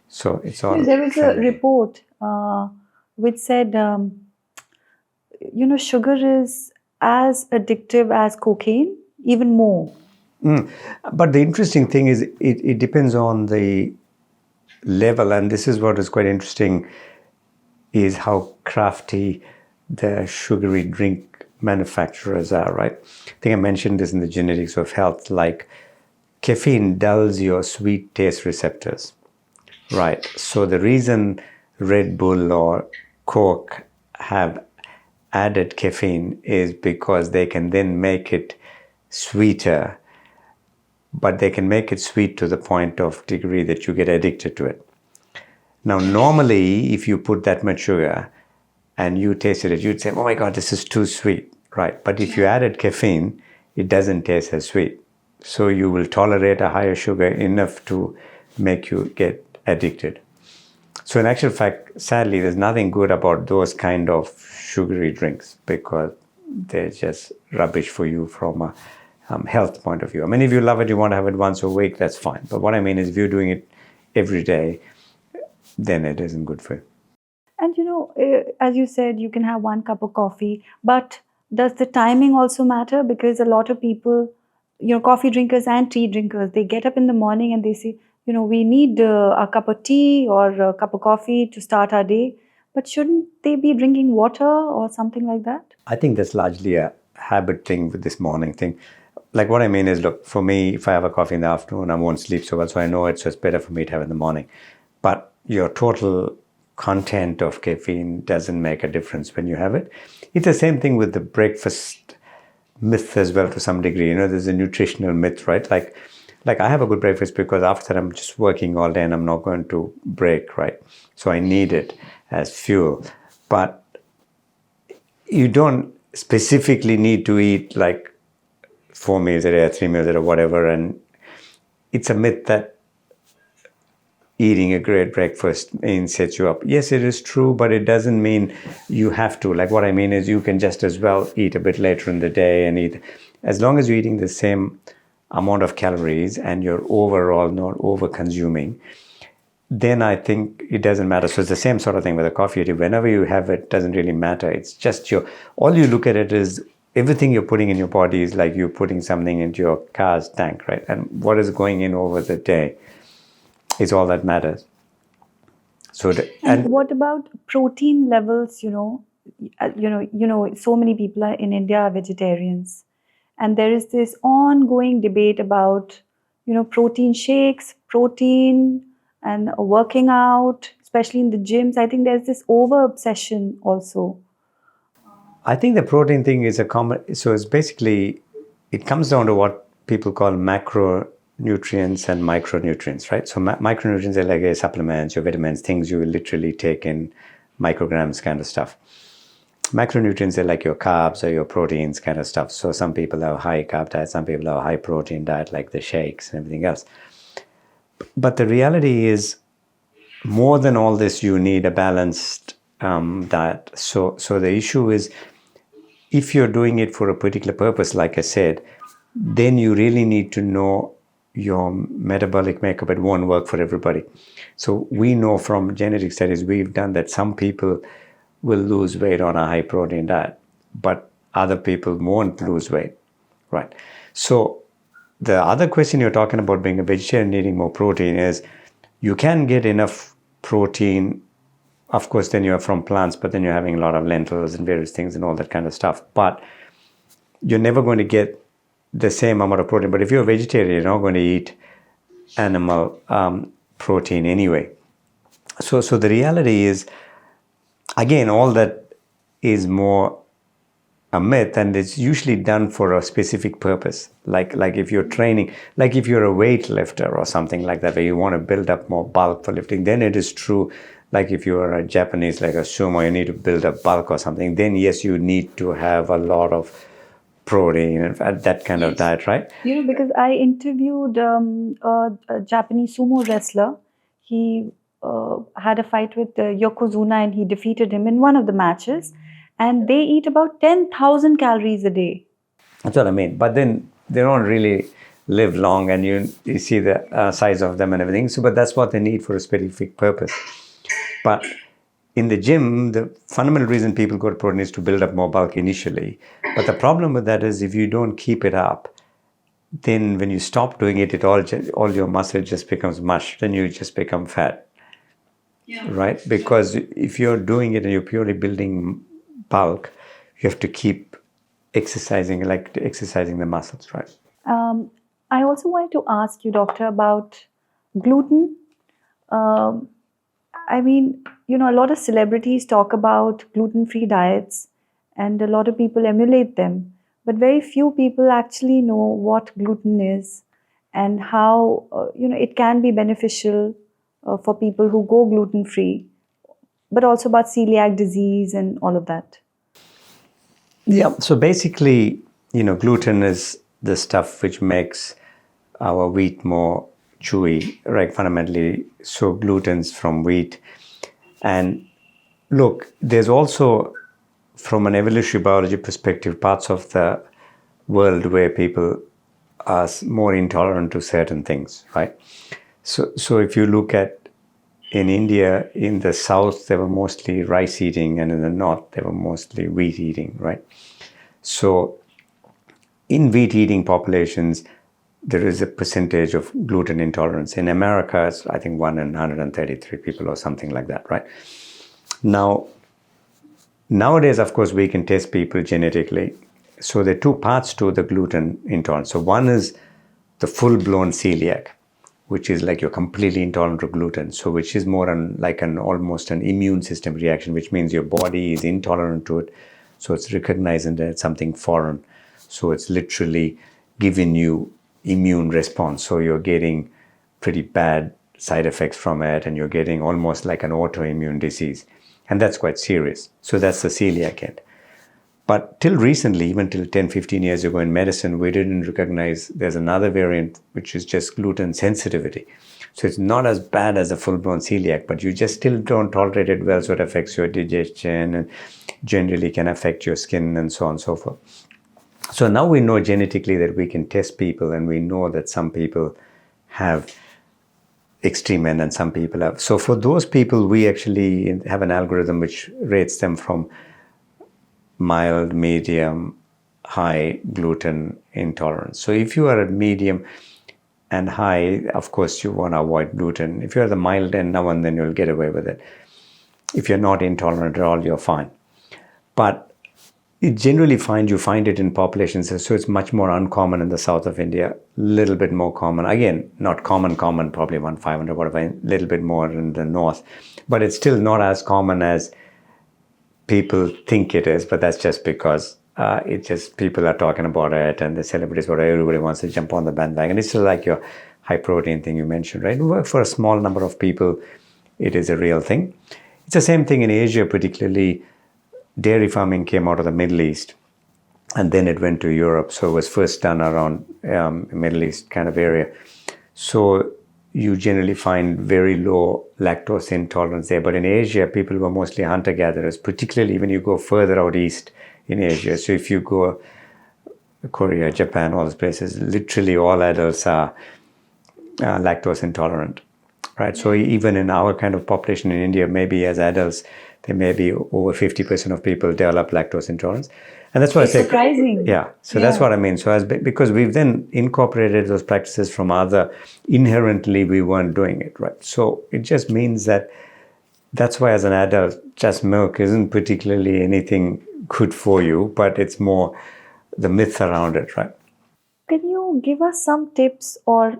[SPEAKER 1] So it's all...
[SPEAKER 2] There was a report which said, sugar is as addictive as cocaine, even more.
[SPEAKER 1] But the interesting thing is, it depends on the level, and this is what is quite interesting, is how crafty the sugary drink manufacturers are, right? I think I mentioned this in the genetics of health, like caffeine dulls your sweet taste receptors, right? So the reason Red Bull or Coke have added caffeine is because they can then make it sweeter, but they can make it sweet to the point of degree that you get addicted to it. Now, normally, if you put that much sugar and you tasted it, you'd say, oh my God, this is too sweet, right? But if you added caffeine, it doesn't taste as sweet. So you will tolerate a higher sugar enough to make you get addicted. So in actual fact, sadly, there's nothing good about those kind of sugary drinks, because they're just rubbish for you from a health point of view. I mean, if you love it, you want to have it once a week, that's fine. But what I mean is, if you're doing it every day, then it isn't good for you.
[SPEAKER 2] And as you said, you can have 1 cup of coffee, but does the timing also matter? Because a lot of people, coffee drinkers and tea drinkers, they get up in the morning and they say, we need a cup of tea or a cup of coffee to start our day. But shouldn't they be drinking water or something like that?
[SPEAKER 1] I think that's largely a habit thing with this morning thing. Like, what I mean is, look, for me, if I have a coffee in the afternoon, I won't sleep so well, so I know it, so it's better for me to have it in the morning. But your total content of caffeine doesn't make a difference when you have it. It's the same thing with the breakfast myth as well, to some degree. There's a nutritional myth, right? Like I have a good breakfast because after that I'm just working all day and I'm not going to break, right? So I need it as fuel. But you don't specifically need to eat like 4 meals a day or 3 meals a day or whatever. And it's a myth that eating a great breakfast sets you up. Yes, it is true, but it doesn't mean you have to. Like, what I mean is, you can just as well eat a bit later in the day and eat, as long as you're eating the same amount of calories and you're overall not over consuming, then I think it doesn't matter. So it's the same sort of thing with a coffee. Whenever you have it, doesn't really matter. It's just all you look at it is, everything you're putting in your body is like you're putting something into your car's tank, right? And what is going in over the day is all that matters. So
[SPEAKER 2] and what about protein levels? So many people in India are vegetarians, and there is this ongoing debate about protein shakes, protein, and working out, especially in the gyms. I think there's this over obsession also.
[SPEAKER 1] I think the protein thing is a common. So it's basically, it comes down to what people call macronutrients and micronutrients, right? So micronutrients are like supplements, your vitamins, things you will literally take in micrograms kind of stuff. Macronutrients are like your carbs or your proteins kind of stuff. So some people have high carb diet, some people have high protein diet, like the shakes and everything else. But the reality is, more than all this, you need a balanced diet. So the issue is, if you're doing it for a particular purpose, like I said, then you really need to know your metabolic makeup. It won't work for everybody. So we know from genetic studies we've done that some people will lose weight on a high protein diet, but other people won't lose weight, right? So the other question you're talking about, being a vegetarian needing more protein, is you can get enough protein. Of course, then you're from plants, but then you're having a lot of lentils and various things and all that kind of stuff. But you're never going to get the same amount of protein. But if you're a vegetarian, you're not going to eat animal protein anyway. So the reality is, again, all that is more a myth, and it's usually done for a specific purpose. Like if you're training, like if you're a weightlifter or something like that, where you want to build up more bulk for lifting, then it is true. Like if you are a Japanese, like a sumo, you need to build up bulk or something, then yes, you need to have a lot of protein and that kind of diet, right?
[SPEAKER 2] Because I interviewed a Japanese sumo wrestler. He had a fight with Yokozuna and he defeated him in one of the matches. And they eat about 10,000 calories a day.
[SPEAKER 1] That's what I mean. But then they don't really live long, and you see the size of them and everything. So, but that's what they need for a specific purpose. But in the gym, the fundamental reason people go to protein is to build up more bulk initially. But the problem with that is, if you don't keep it up, then when you stop doing it, all your muscle just becomes mush. Then you just become fat, right? Because if you're doing it and you're purely building bulk, you have to keep exercising the muscles, right?
[SPEAKER 2] I also wanted to ask you, doctor, about gluten. I mean, a lot of celebrities talk about gluten-free diets, and a lot of people emulate them. But very few people actually know what gluten is and how it can be beneficial for people who go gluten-free, but also about celiac disease and all of that.
[SPEAKER 1] Yeah. So basically, gluten is the stuff which makes our wheat more chewy, right? Fundamentally, so gluten's from wheat. And look, there's also, from an evolutionary biology perspective, parts of the world where people are more intolerant to certain things, right? So if you look at, in India, in the south, they were mostly rice eating, and in the north, they were mostly wheat eating, right? So in wheat eating populations, there is a percentage of gluten intolerance. In America, it's, I think, 1 in 133 people or something like that, right? Nowadays, of course, we can test people genetically. So there are two parts to the gluten intolerance. So one is the full-blown celiac, which is like you're completely intolerant to gluten. So which is more like almost an immune system reaction, which means your body is intolerant to it. So it's recognizing that it's something foreign. So it's literally giving you immune response. So you're getting pretty bad side effects from it, and you're getting almost like an autoimmune disease. And that's quite serious. So that's the celiac end. But till recently, even till 10, 15 years ago in medicine, we didn't recognize there's another variant, which is just gluten sensitivity. So it's not as bad as a full-blown celiac, but you just still don't tolerate it well, so it affects your digestion and generally can affect your skin and so on and so forth. So now we know genetically that we can test people, and we know that some people have extreme end and some people have. So for those people, we actually have an algorithm which rates them from mild, medium, high gluten intolerance. So if you are at medium and high, of course, you want to avoid gluten. If you're at the mild end, now and then you'll get away with it. If you're not intolerant at all, you're fine. But you find it in populations, so it's much more uncommon in the south of India, a little bit more common. Again, not common, probably 500, whatever, a little bit more in the north. But it's still not as common as people think it is, but that's just because people are talking about it, and the celebrities, everybody wants to jump on the bandwagon. It's still like your high protein thing you mentioned, right? For a small number of people, it is a real thing. It's the same thing in Asia, particularly dairy farming came out of the Middle East, and then it went to Europe. So it was first done around Middle East kind of area. So you generally find very low lactose intolerance there. But in Asia, people were mostly hunter-gatherers, particularly when you go further out east in Asia. So if you go Korea, Japan, all those places, literally all adults are lactose intolerant, right? So even in our kind of population in India, maybe as adults, there may be over 50% of people develop lactose intolerance. And that's why
[SPEAKER 2] It's
[SPEAKER 1] I say,
[SPEAKER 2] surprising.
[SPEAKER 1] yeah. So that's what I mean. So because we've then incorporated those practices from other, inherently we weren't doing it, right? So it just means that's why as an adult, just milk isn't particularly anything good for you, but it's more the myth around it, right?
[SPEAKER 2] Can you give us some tips or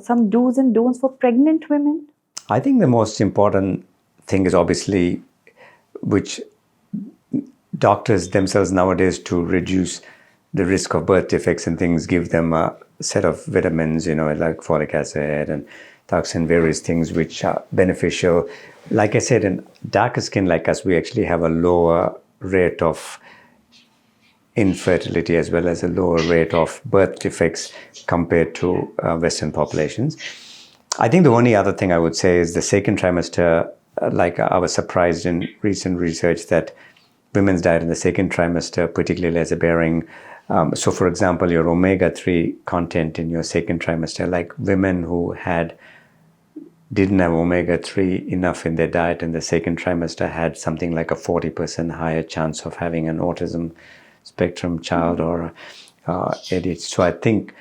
[SPEAKER 2] some do's and don'ts for pregnant women?
[SPEAKER 1] I think the most important thing is obviously, which doctors themselves nowadays, to reduce the risk of birth defects and things, give them a set of vitamins, like folic acid and toxin, various things which are beneficial. Like I said, in darker skin like us, we actually have a lower rate of infertility as well as a lower rate of birth defects compared to Western populations. I think the only other thing I would say is the second trimester, I was surprised in recent research that women's diet in the second trimester particularly has a bearing. So for example, your omega-3 content in your second trimester, like women who didn't have omega-3 enough in their diet in the second trimester had something like a 40% higher chance of having an autism spectrum child or ADHD. So I think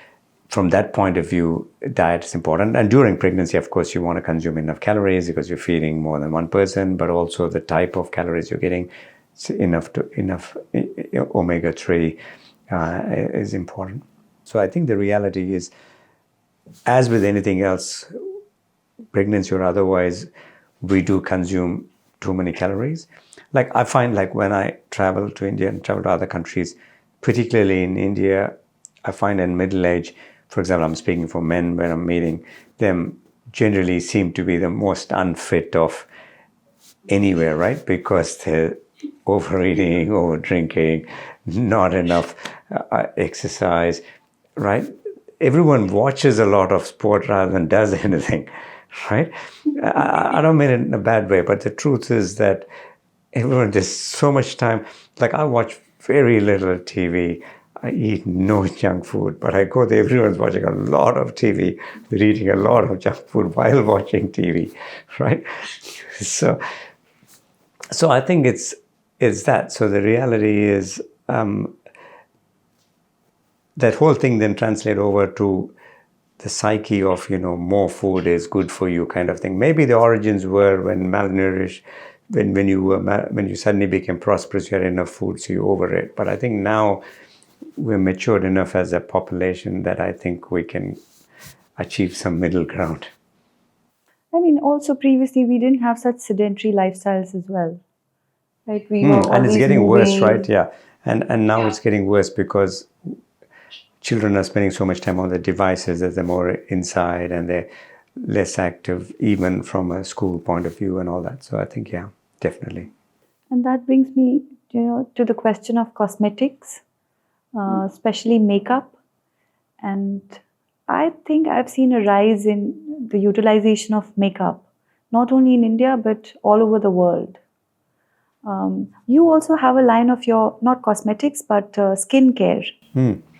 [SPEAKER 1] from that point of view, diet is important. And during pregnancy, of course, you want to consume enough calories because you're feeding more than one person, but also the type of calories you're getting, enough omega-3 is important. So I think the reality is, as with anything else, pregnancy or otherwise, we do consume too many calories. Like I find, like when I travel to India and travel to other countries, particularly in India, I find in middle age, for example, I'm speaking for men when I'm meeting them, generally seem to be the most unfit of anywhere, right? Because they're overeating, over drinking, not enough exercise, right? Everyone watches a lot of sport rather than does anything, right? I don't mean it in a bad way, but the truth is that everyone, there's so much time. Like I watch very little TV. I eat no junk food, but I go there, everyone's watching a lot of TV. They're eating a lot of junk food while watching TV, right? So I think it's that. So the reality is that whole thing then translate over to the psyche of, more food is good for you kind of thing. Maybe the origins were when malnourished, when you suddenly became prosperous, you had enough food, so you overate. But I think now we're matured enough as a population that I think we can achieve some middle ground.
[SPEAKER 2] I mean, also previously we didn't have such sedentary lifestyles as well, right? We were
[SPEAKER 1] And it's
[SPEAKER 2] always
[SPEAKER 1] getting worse,
[SPEAKER 2] moving.
[SPEAKER 1] right? Yeah. And now it's getting worse because children are spending so much time on the devices that they're more inside and they're less active, even from a school point of view and all that. So I think, yeah, definitely.
[SPEAKER 2] And that brings me, to the question of cosmetics, especially makeup. And I think I've seen a rise in the utilization of makeup, not only in India, but all over the world. You also have a line of your, not cosmetics, but skincare,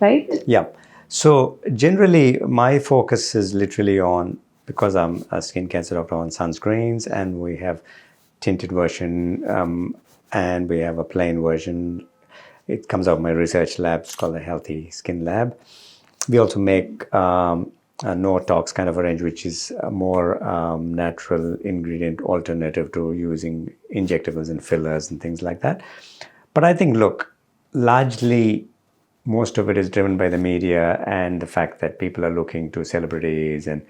[SPEAKER 2] right?
[SPEAKER 1] Yeah. So generally, my focus is literally on, because I'm a skin cancer doctor, on sunscreens, and we have tinted version and we have a plain version. It comes out of my research lab. It's called the Healthy Skin Lab. We also make a no-tox kind of a range, which is a more natural ingredient alternative to using injectables and fillers and things like that. But I think, look, largely most of it is driven by the media and the fact that people are looking to celebrities and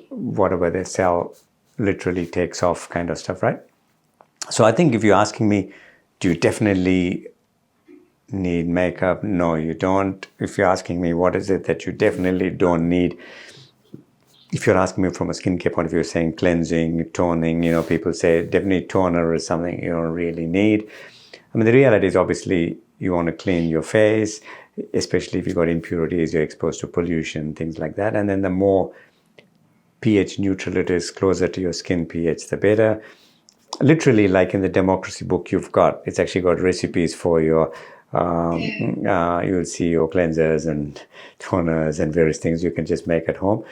[SPEAKER 1] whatever they sell literally takes off kind of stuff, right? So I think if you're asking me, do you definitely need makeup? No, you don't. If you're asking me what is it that you definitely don't need, if you're asking me from a skincare point of view, saying cleansing, toning, people say definitely toner is something you don't really need. I mean, the reality is obviously you want to clean your face, especially if you've got impurities, you're exposed to pollution, things like that. And then the more pH neutral it is, closer to your skin pH, the better. Literally, like in the democracy book it's actually got recipes for your, you'll see your cleansers and toners and various things you can just make at home.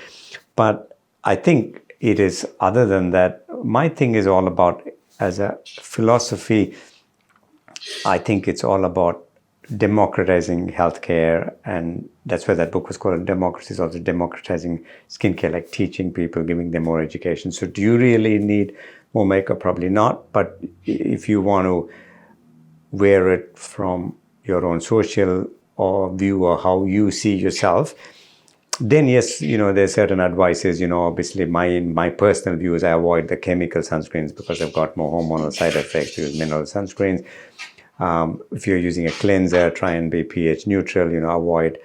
[SPEAKER 1] But I think it is, other than that, my thing is all about, as a philosophy, I think it's all about democratizing healthcare, and that's why that book was called Democracy. Is also democratizing skincare, like teaching people, giving them more education. So do you really need more makeup? Probably not. But if you want to wear it from your own social or view or how you see yourself, then yes, there's certain advices. Obviously my personal view is I avoid the chemical sunscreens because they've got more hormonal side effects. Use mineral sunscreens. If you're using a cleanser, try and be pH neutral, avoid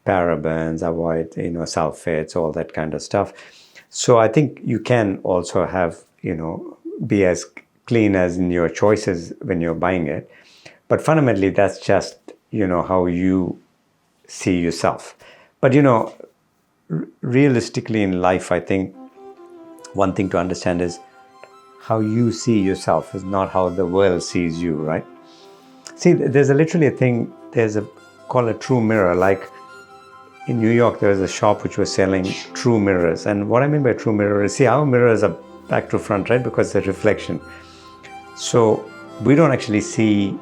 [SPEAKER 1] parabens, avoid, sulfates, all that kind of stuff. So I think you can also have, be as clean as in your choices when you're buying it. But fundamentally, that's just, how you see yourself. But, realistically in life, I think one thing to understand is how you see yourself is not how the world sees you, right? See, there's literally a thing, called a true mirror. Like in New York, there was a shop which was selling true mirrors. And what I mean by true mirror is, see, our mirrors are back to front, right? Because they're reflection. So we don't actually see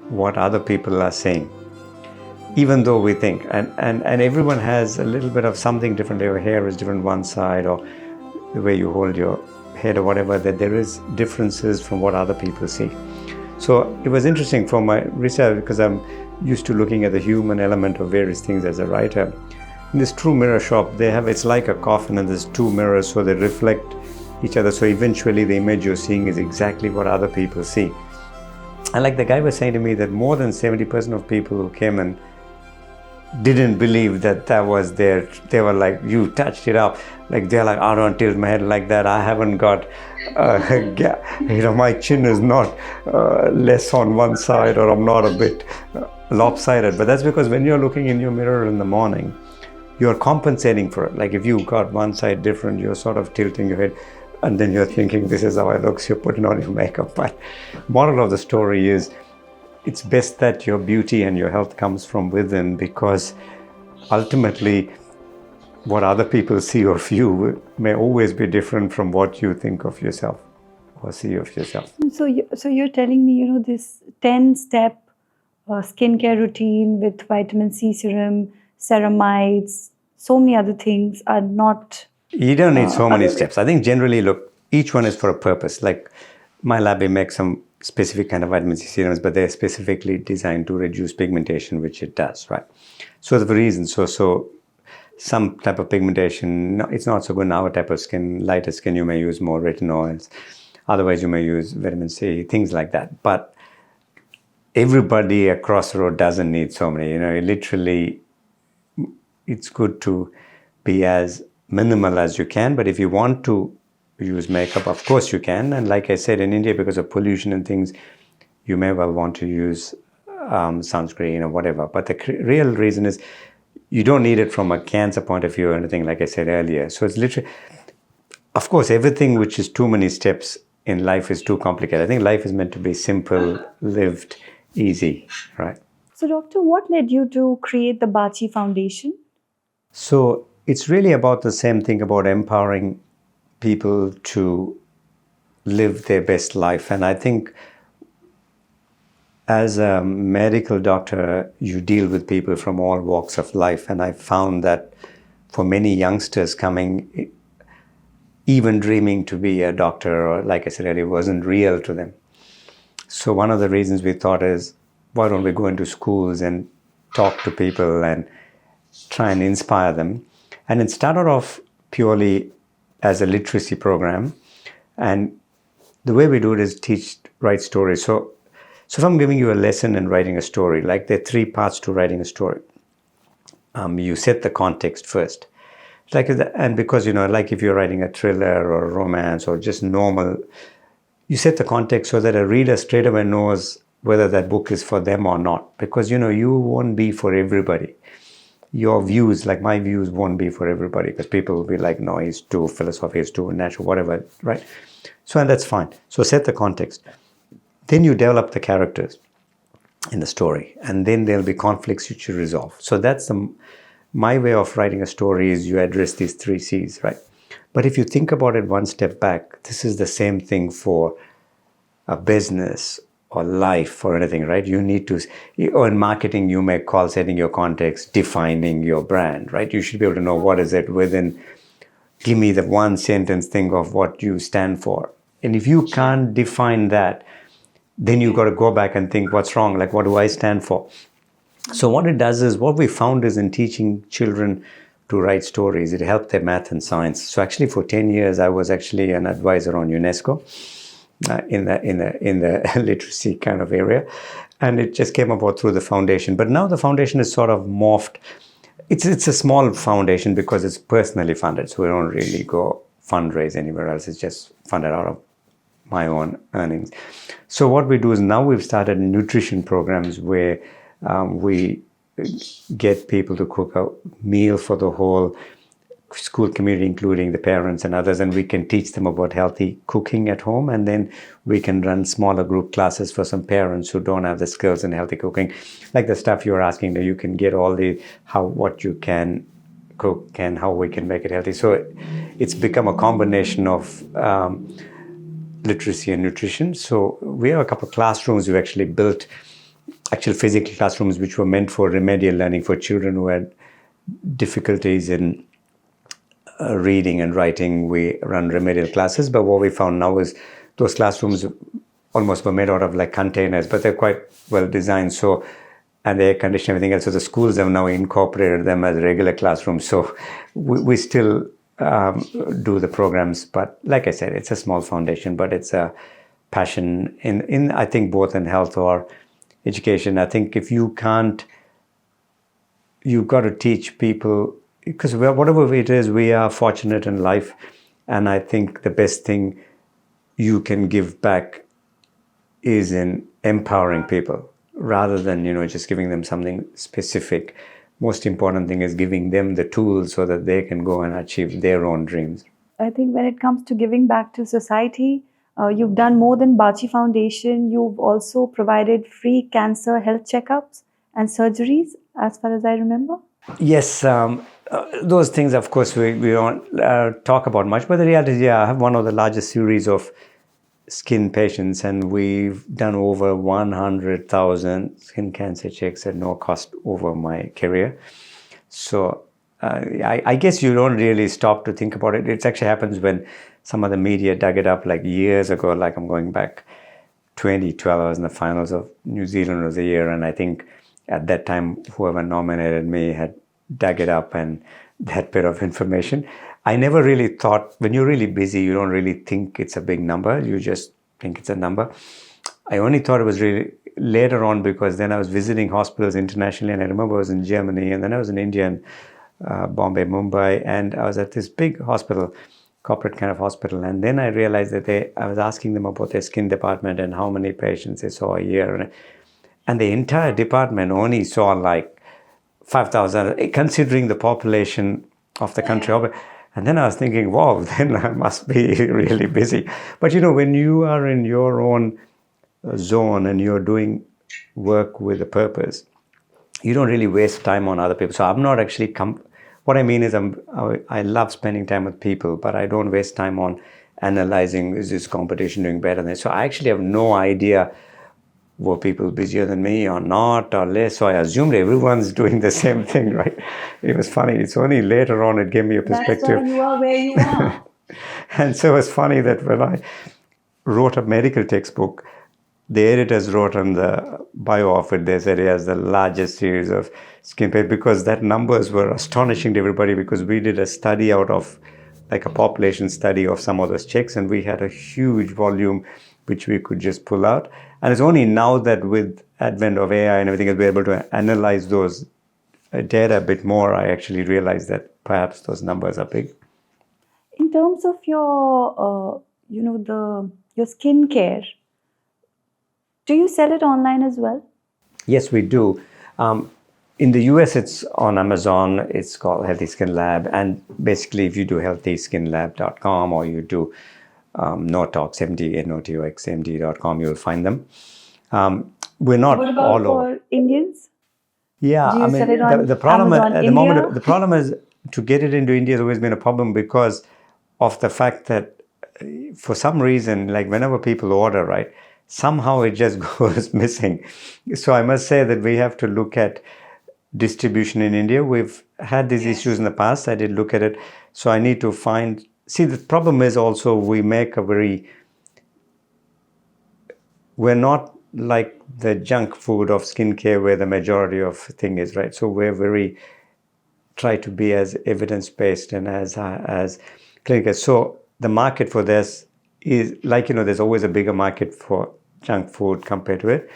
[SPEAKER 1] what other people are saying, even though we think. And everyone has a little bit of something different. Your hair is different one side, or the way you hold your head or whatever, that there is differences from what other people see. So it was interesting for my research, because I'm used to looking at the human element of various things as a writer. In this true mirror shop, it's like a coffin and there's two mirrors, so they reflect each other. So eventually the image you're seeing is exactly what other people see. And like the guy was saying to me that more than 70% of people who came and didn't believe that was there. They were like, you touched it up. Like they're like, I don't tilt my head like that. I haven't got, my chin is not less on one side, or I'm not a bit lopsided. But that's because when you're looking in your mirror in the morning, you're compensating for it. Like if you got one side different, you're sort of tilting your head, and then you're thinking, this is how I look, so you're putting on your makeup. But moral of the story is, it's best that your beauty and your health comes from within, because ultimately what other people see of you may always be different from what you think of yourself or see of yourself.
[SPEAKER 2] So you're telling me, this 10-step skincare routine with vitamin C serum, ceramides, so many other things are not...
[SPEAKER 1] You don't need so many steps. I think generally, look, each one is for a purpose. Like my lab, we make some specific kind of vitamin C serums, but they're specifically designed to reduce pigmentation, which it does, right? So the reason, so some type of pigmentation, it's not so good in our type of skin. Lighter skin, you may use more retinoids. Otherwise, you may use vitamin C, things like that. But everybody across the road doesn't need so many. Literally, it's good to be as minimal as you can. But if you want to use makeup, of course you can. And like I said, in India, because of pollution and things, you may well want to use sunscreen or whatever. But the real reason is you don't need it from a cancer point of view or anything, like I said earlier. So it's literally, of course, everything which is too many steps in life is too complicated. I think life is meant to be simple, lived, easy, right?
[SPEAKER 2] So doctor, what led you to create the Baci Foundation?
[SPEAKER 1] So it's really about the same thing, about empowering people to live their best life. And I think as a medical doctor, you deal with people from all walks of life. And I found that for many youngsters coming, even dreaming to be a doctor, or like I said earlier, wasn't real to them. So one of the reasons we thought is, why don't we go into schools and talk to people and try and inspire them? And it started off purely as a literacy program. And the way we do it is write stories. So if I'm giving you a lesson in writing a story, like there are 3 parts to writing a story. You set the context first. And because, like if you're writing a thriller or a romance or just normal, you set the context so that a reader straight away knows whether that book is for them or not. Because, you won't be for everybody. Your views, like my views, won't be for everybody, because people will be like, no, he's too philosophical, he's too natural, whatever, right? So, and that's fine. So set the context. Then you develop the characters in the story, and then there'll be conflicts which you resolve. So that's my way of writing a story, is you address these 3 C's, right? But if you think about it one step back, this is the same thing for a business or life or anything, right? You need to, or in marketing, you may call setting your context, defining your brand, right? You should be able to know what is it within, give me the one sentence thing of what you stand for. And if you can't define that, then you've got to go back and think, what's wrong? Like, what do I stand for? So what it does is, what we found is, in teaching children to write stories, it helped their math and science. So actually for 10 years, I was actually an advisor on UNESCO in the literacy kind of area. And it just came about through the foundation. But now the foundation is sort of morphed. It's a small foundation because it's personally funded. So we don't really go fundraise anywhere else. It's just funded out of my own earnings. So what we do is, now we've started nutrition programs where we get people to cook a meal for the whole school community, including the parents and others, and we can teach them about healthy cooking at home. And then we can run smaller group classes for some parents who don't have the skills in healthy cooking, like the stuff you're asking, that you can get all the what you can cook and how we can make it healthy. So it's become a combination of literacy and nutrition. So we have a couple of classrooms we actually built, actual physical classrooms, which were meant for remedial learning for children who had difficulties in reading and writing. We run remedial classes, but what we found now is those classrooms almost were made out of like containers, but they're quite well designed. So, and the air conditioning, everything else. So the schools have now incorporated them as regular classrooms. So we still do the programs, but like I said, it's a small foundation, but it's a passion in I think both in health or education. I think if you can't, you've got to teach people, because whatever it is, we are fortunate in life, and I think the best thing you can give back is in empowering people, rather than just giving them something specific. Most important thing is giving them the tools so that they can go and achieve their own dreams.
[SPEAKER 2] I think when it comes to giving back to society, you've done more than Baci Foundation. You've also provided free cancer health checkups and surgeries, as far as I remember.
[SPEAKER 1] Yes, those things, of course, we don't talk about much. But the reality is, I have one of the largest series of skin patients, and we've done over 100,000 skin cancer checks at no cost over my career. So I guess you don't really stop to think about it. It actually happens when some of the media dug it up like years ago, like I'm going back 2012, I was in the finals of New Zealand of the year, and I think at that time, whoever nominated me had dug it up and that bit of information. I never really thought, when you're really busy, you don't really think it's a big number. You just think it's a number. I only thought it was really later on, because then I was visiting hospitals internationally, and I remember I was in Germany, and then I was in India, and Bombay, Mumbai, and I was at this big hospital, corporate kind of hospital, and then I realized that I was asking them about their skin department and how many patients they saw a year, and the entire department only saw like 5,000, considering the population of the country. And then I was thinking, wow, then I must be really busy. But when you are in your own zone and you're doing work with a purpose, you don't really waste time on other people. So I'm not actually, what I mean is I love spending time with people, but I don't waste time on analyzing, is this competition doing better than this? So I actually have no idea, were people busier than me or not, or less? So I assumed everyone's doing the same thing, right? It was funny. It's only later on it gave me a perspective.
[SPEAKER 2] That's why you are where you are.
[SPEAKER 1] And so it's funny that when I wrote a medical textbook, the editors wrote on the bio of it, they said it has the largest series of skin pain, because that numbers were astonishing to everybody, because we did a study out of, like a population study of some of those checks, and we had a huge volume which we could just pull out. And it's only now that with advent of AI and everything, we're able to analyze those data a bit more, I actually realized that perhaps those numbers are big.
[SPEAKER 2] In terms of your, the your skincare. Do you sell it online as well?
[SPEAKER 1] Yes, we do. In the US, it's on Amazon. It's called Healthy Skin Lab. And basically, if you do healthyskinlab.com or you do NOTOX, NOTOXMD.com, you'll find them. We're not
[SPEAKER 2] What about
[SPEAKER 1] all over.
[SPEAKER 2] for Indians?
[SPEAKER 1] Yeah,
[SPEAKER 2] Do you
[SPEAKER 1] I mean,
[SPEAKER 2] sell it on
[SPEAKER 1] the problem
[SPEAKER 2] Amazon
[SPEAKER 1] at the
[SPEAKER 2] India?
[SPEAKER 1] moment, the problem is to get it into India has always been a problem because of the fact that for some reason, like whenever people order, right, somehow it just goes missing. So I must say that we have to look at distribution in India. We've had these issues in the past. I did look at it. So I need to find, see, the problem is also we make a very, we're not like the junk food of skincare where the majority of thing is, right? So we're very, try to be as evidence-based and as clinical. So the market for this is like, there's always a bigger market for junk food compared to it.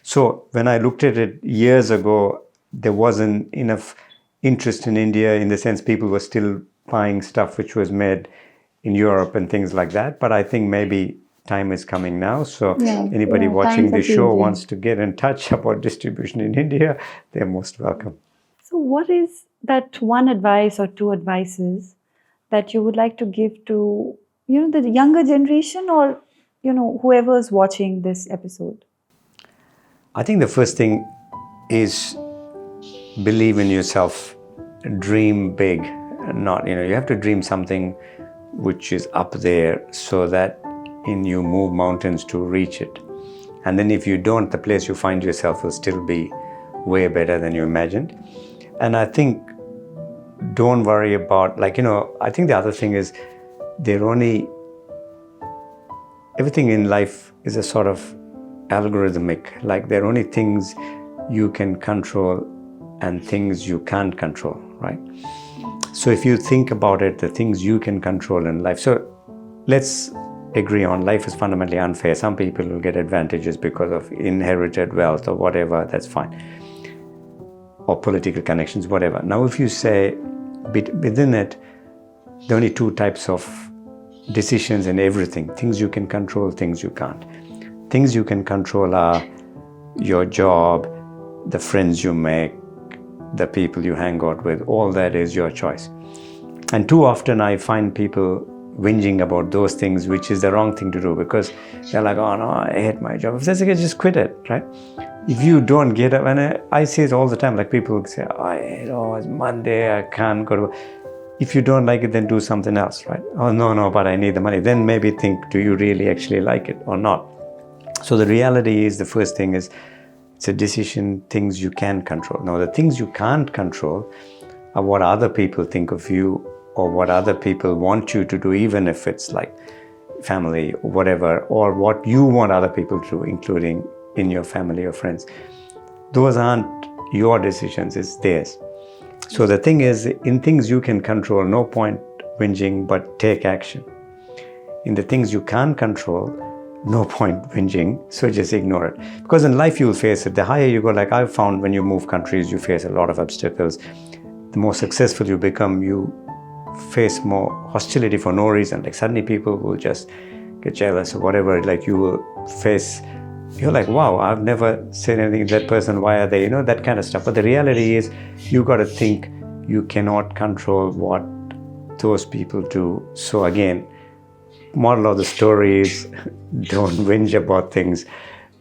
[SPEAKER 1] So when I looked at it years ago, there wasn't enough interest in India in the sense people were still buying stuff which was made in Europe and things like that. But I think maybe time is coming now. So anybody watching this show wants to get in touch about distribution in India, they're most welcome.
[SPEAKER 2] So, what is that one advice or two advices that you would like to give to the younger generation or whoever is watching this episode?
[SPEAKER 1] I think the first thing is believe in yourself, dream big. Not you have to dream something which is up there so that you move mountains to reach it. And then if you don't, the place you find yourself will still be way better than you imagined. And I think don't worry about I think the other thing is everything in life is a sort of algorithmic, like there are only things you can control and things you can't control, right? So if you think about it, the things you can control in life. So let's agree on life is fundamentally unfair. Some people will get advantages because of inherited wealth or whatever, that's fine. Or political connections, whatever. Now if you say within it, there are only two types of decisions in everything. Things you can control, things you can't. Things you can control are your job, the friends you make, the people you hang out with, all that is your choice. And too often I find people whinging about those things, which is the wrong thing to do because they're like, oh no, I hate my job. If that's okay, just quit it, right? If you don't get up, and I see it all the time, like people say, it's Monday, I can't go to work. If you don't like it, then do something else, right? Oh, no, but I need the money. Then maybe think, do you really actually like it or not? So the reality is, the first thing is, it's a decision, things you can control. Now, the things you can't control are what other people think of you or what other people want you to do, even if it's like family or whatever, or what you want other people to do, including in your family or friends. Those aren't your decisions, it's theirs. So the thing is, in things you can control, no point whinging, but take action. In the things you can't control, no point whinging, so just ignore it. Because in life you'll face it. The higher you go, like I've found when you move countries, you face a lot of obstacles. The more successful you become, you face more hostility for no reason. Like suddenly people will just get jealous or whatever. Like you will face, you're like, wow, I've never said anything to that person. Why are they, that kind of stuff. But the reality is, you got to think you cannot control what those people do. So again, moral of the story is don't whinge about things,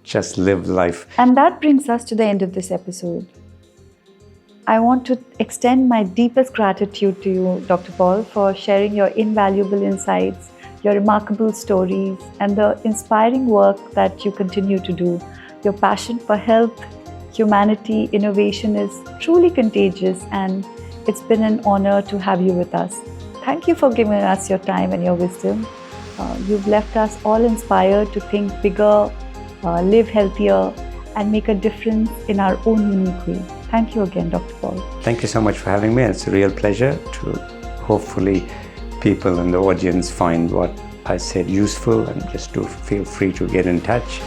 [SPEAKER 1] just live life.
[SPEAKER 2] And that brings us to the end of this episode. I want to extend my deepest gratitude to you, Dr. Paul, for sharing your invaluable insights, your remarkable stories, and the inspiring work that you continue to do. Your passion for health, humanity, innovation is truly contagious, and it's been an honor to have you with us. Thank you for giving us your time and your wisdom. You've left us all inspired to think bigger, live healthier, and make a difference in our own unique way. Thank you again, Dr. Paul.
[SPEAKER 1] Thank you so much for having me. It's a real pleasure to hopefully people in the audience find what I said useful, and just to feel free to get in touch.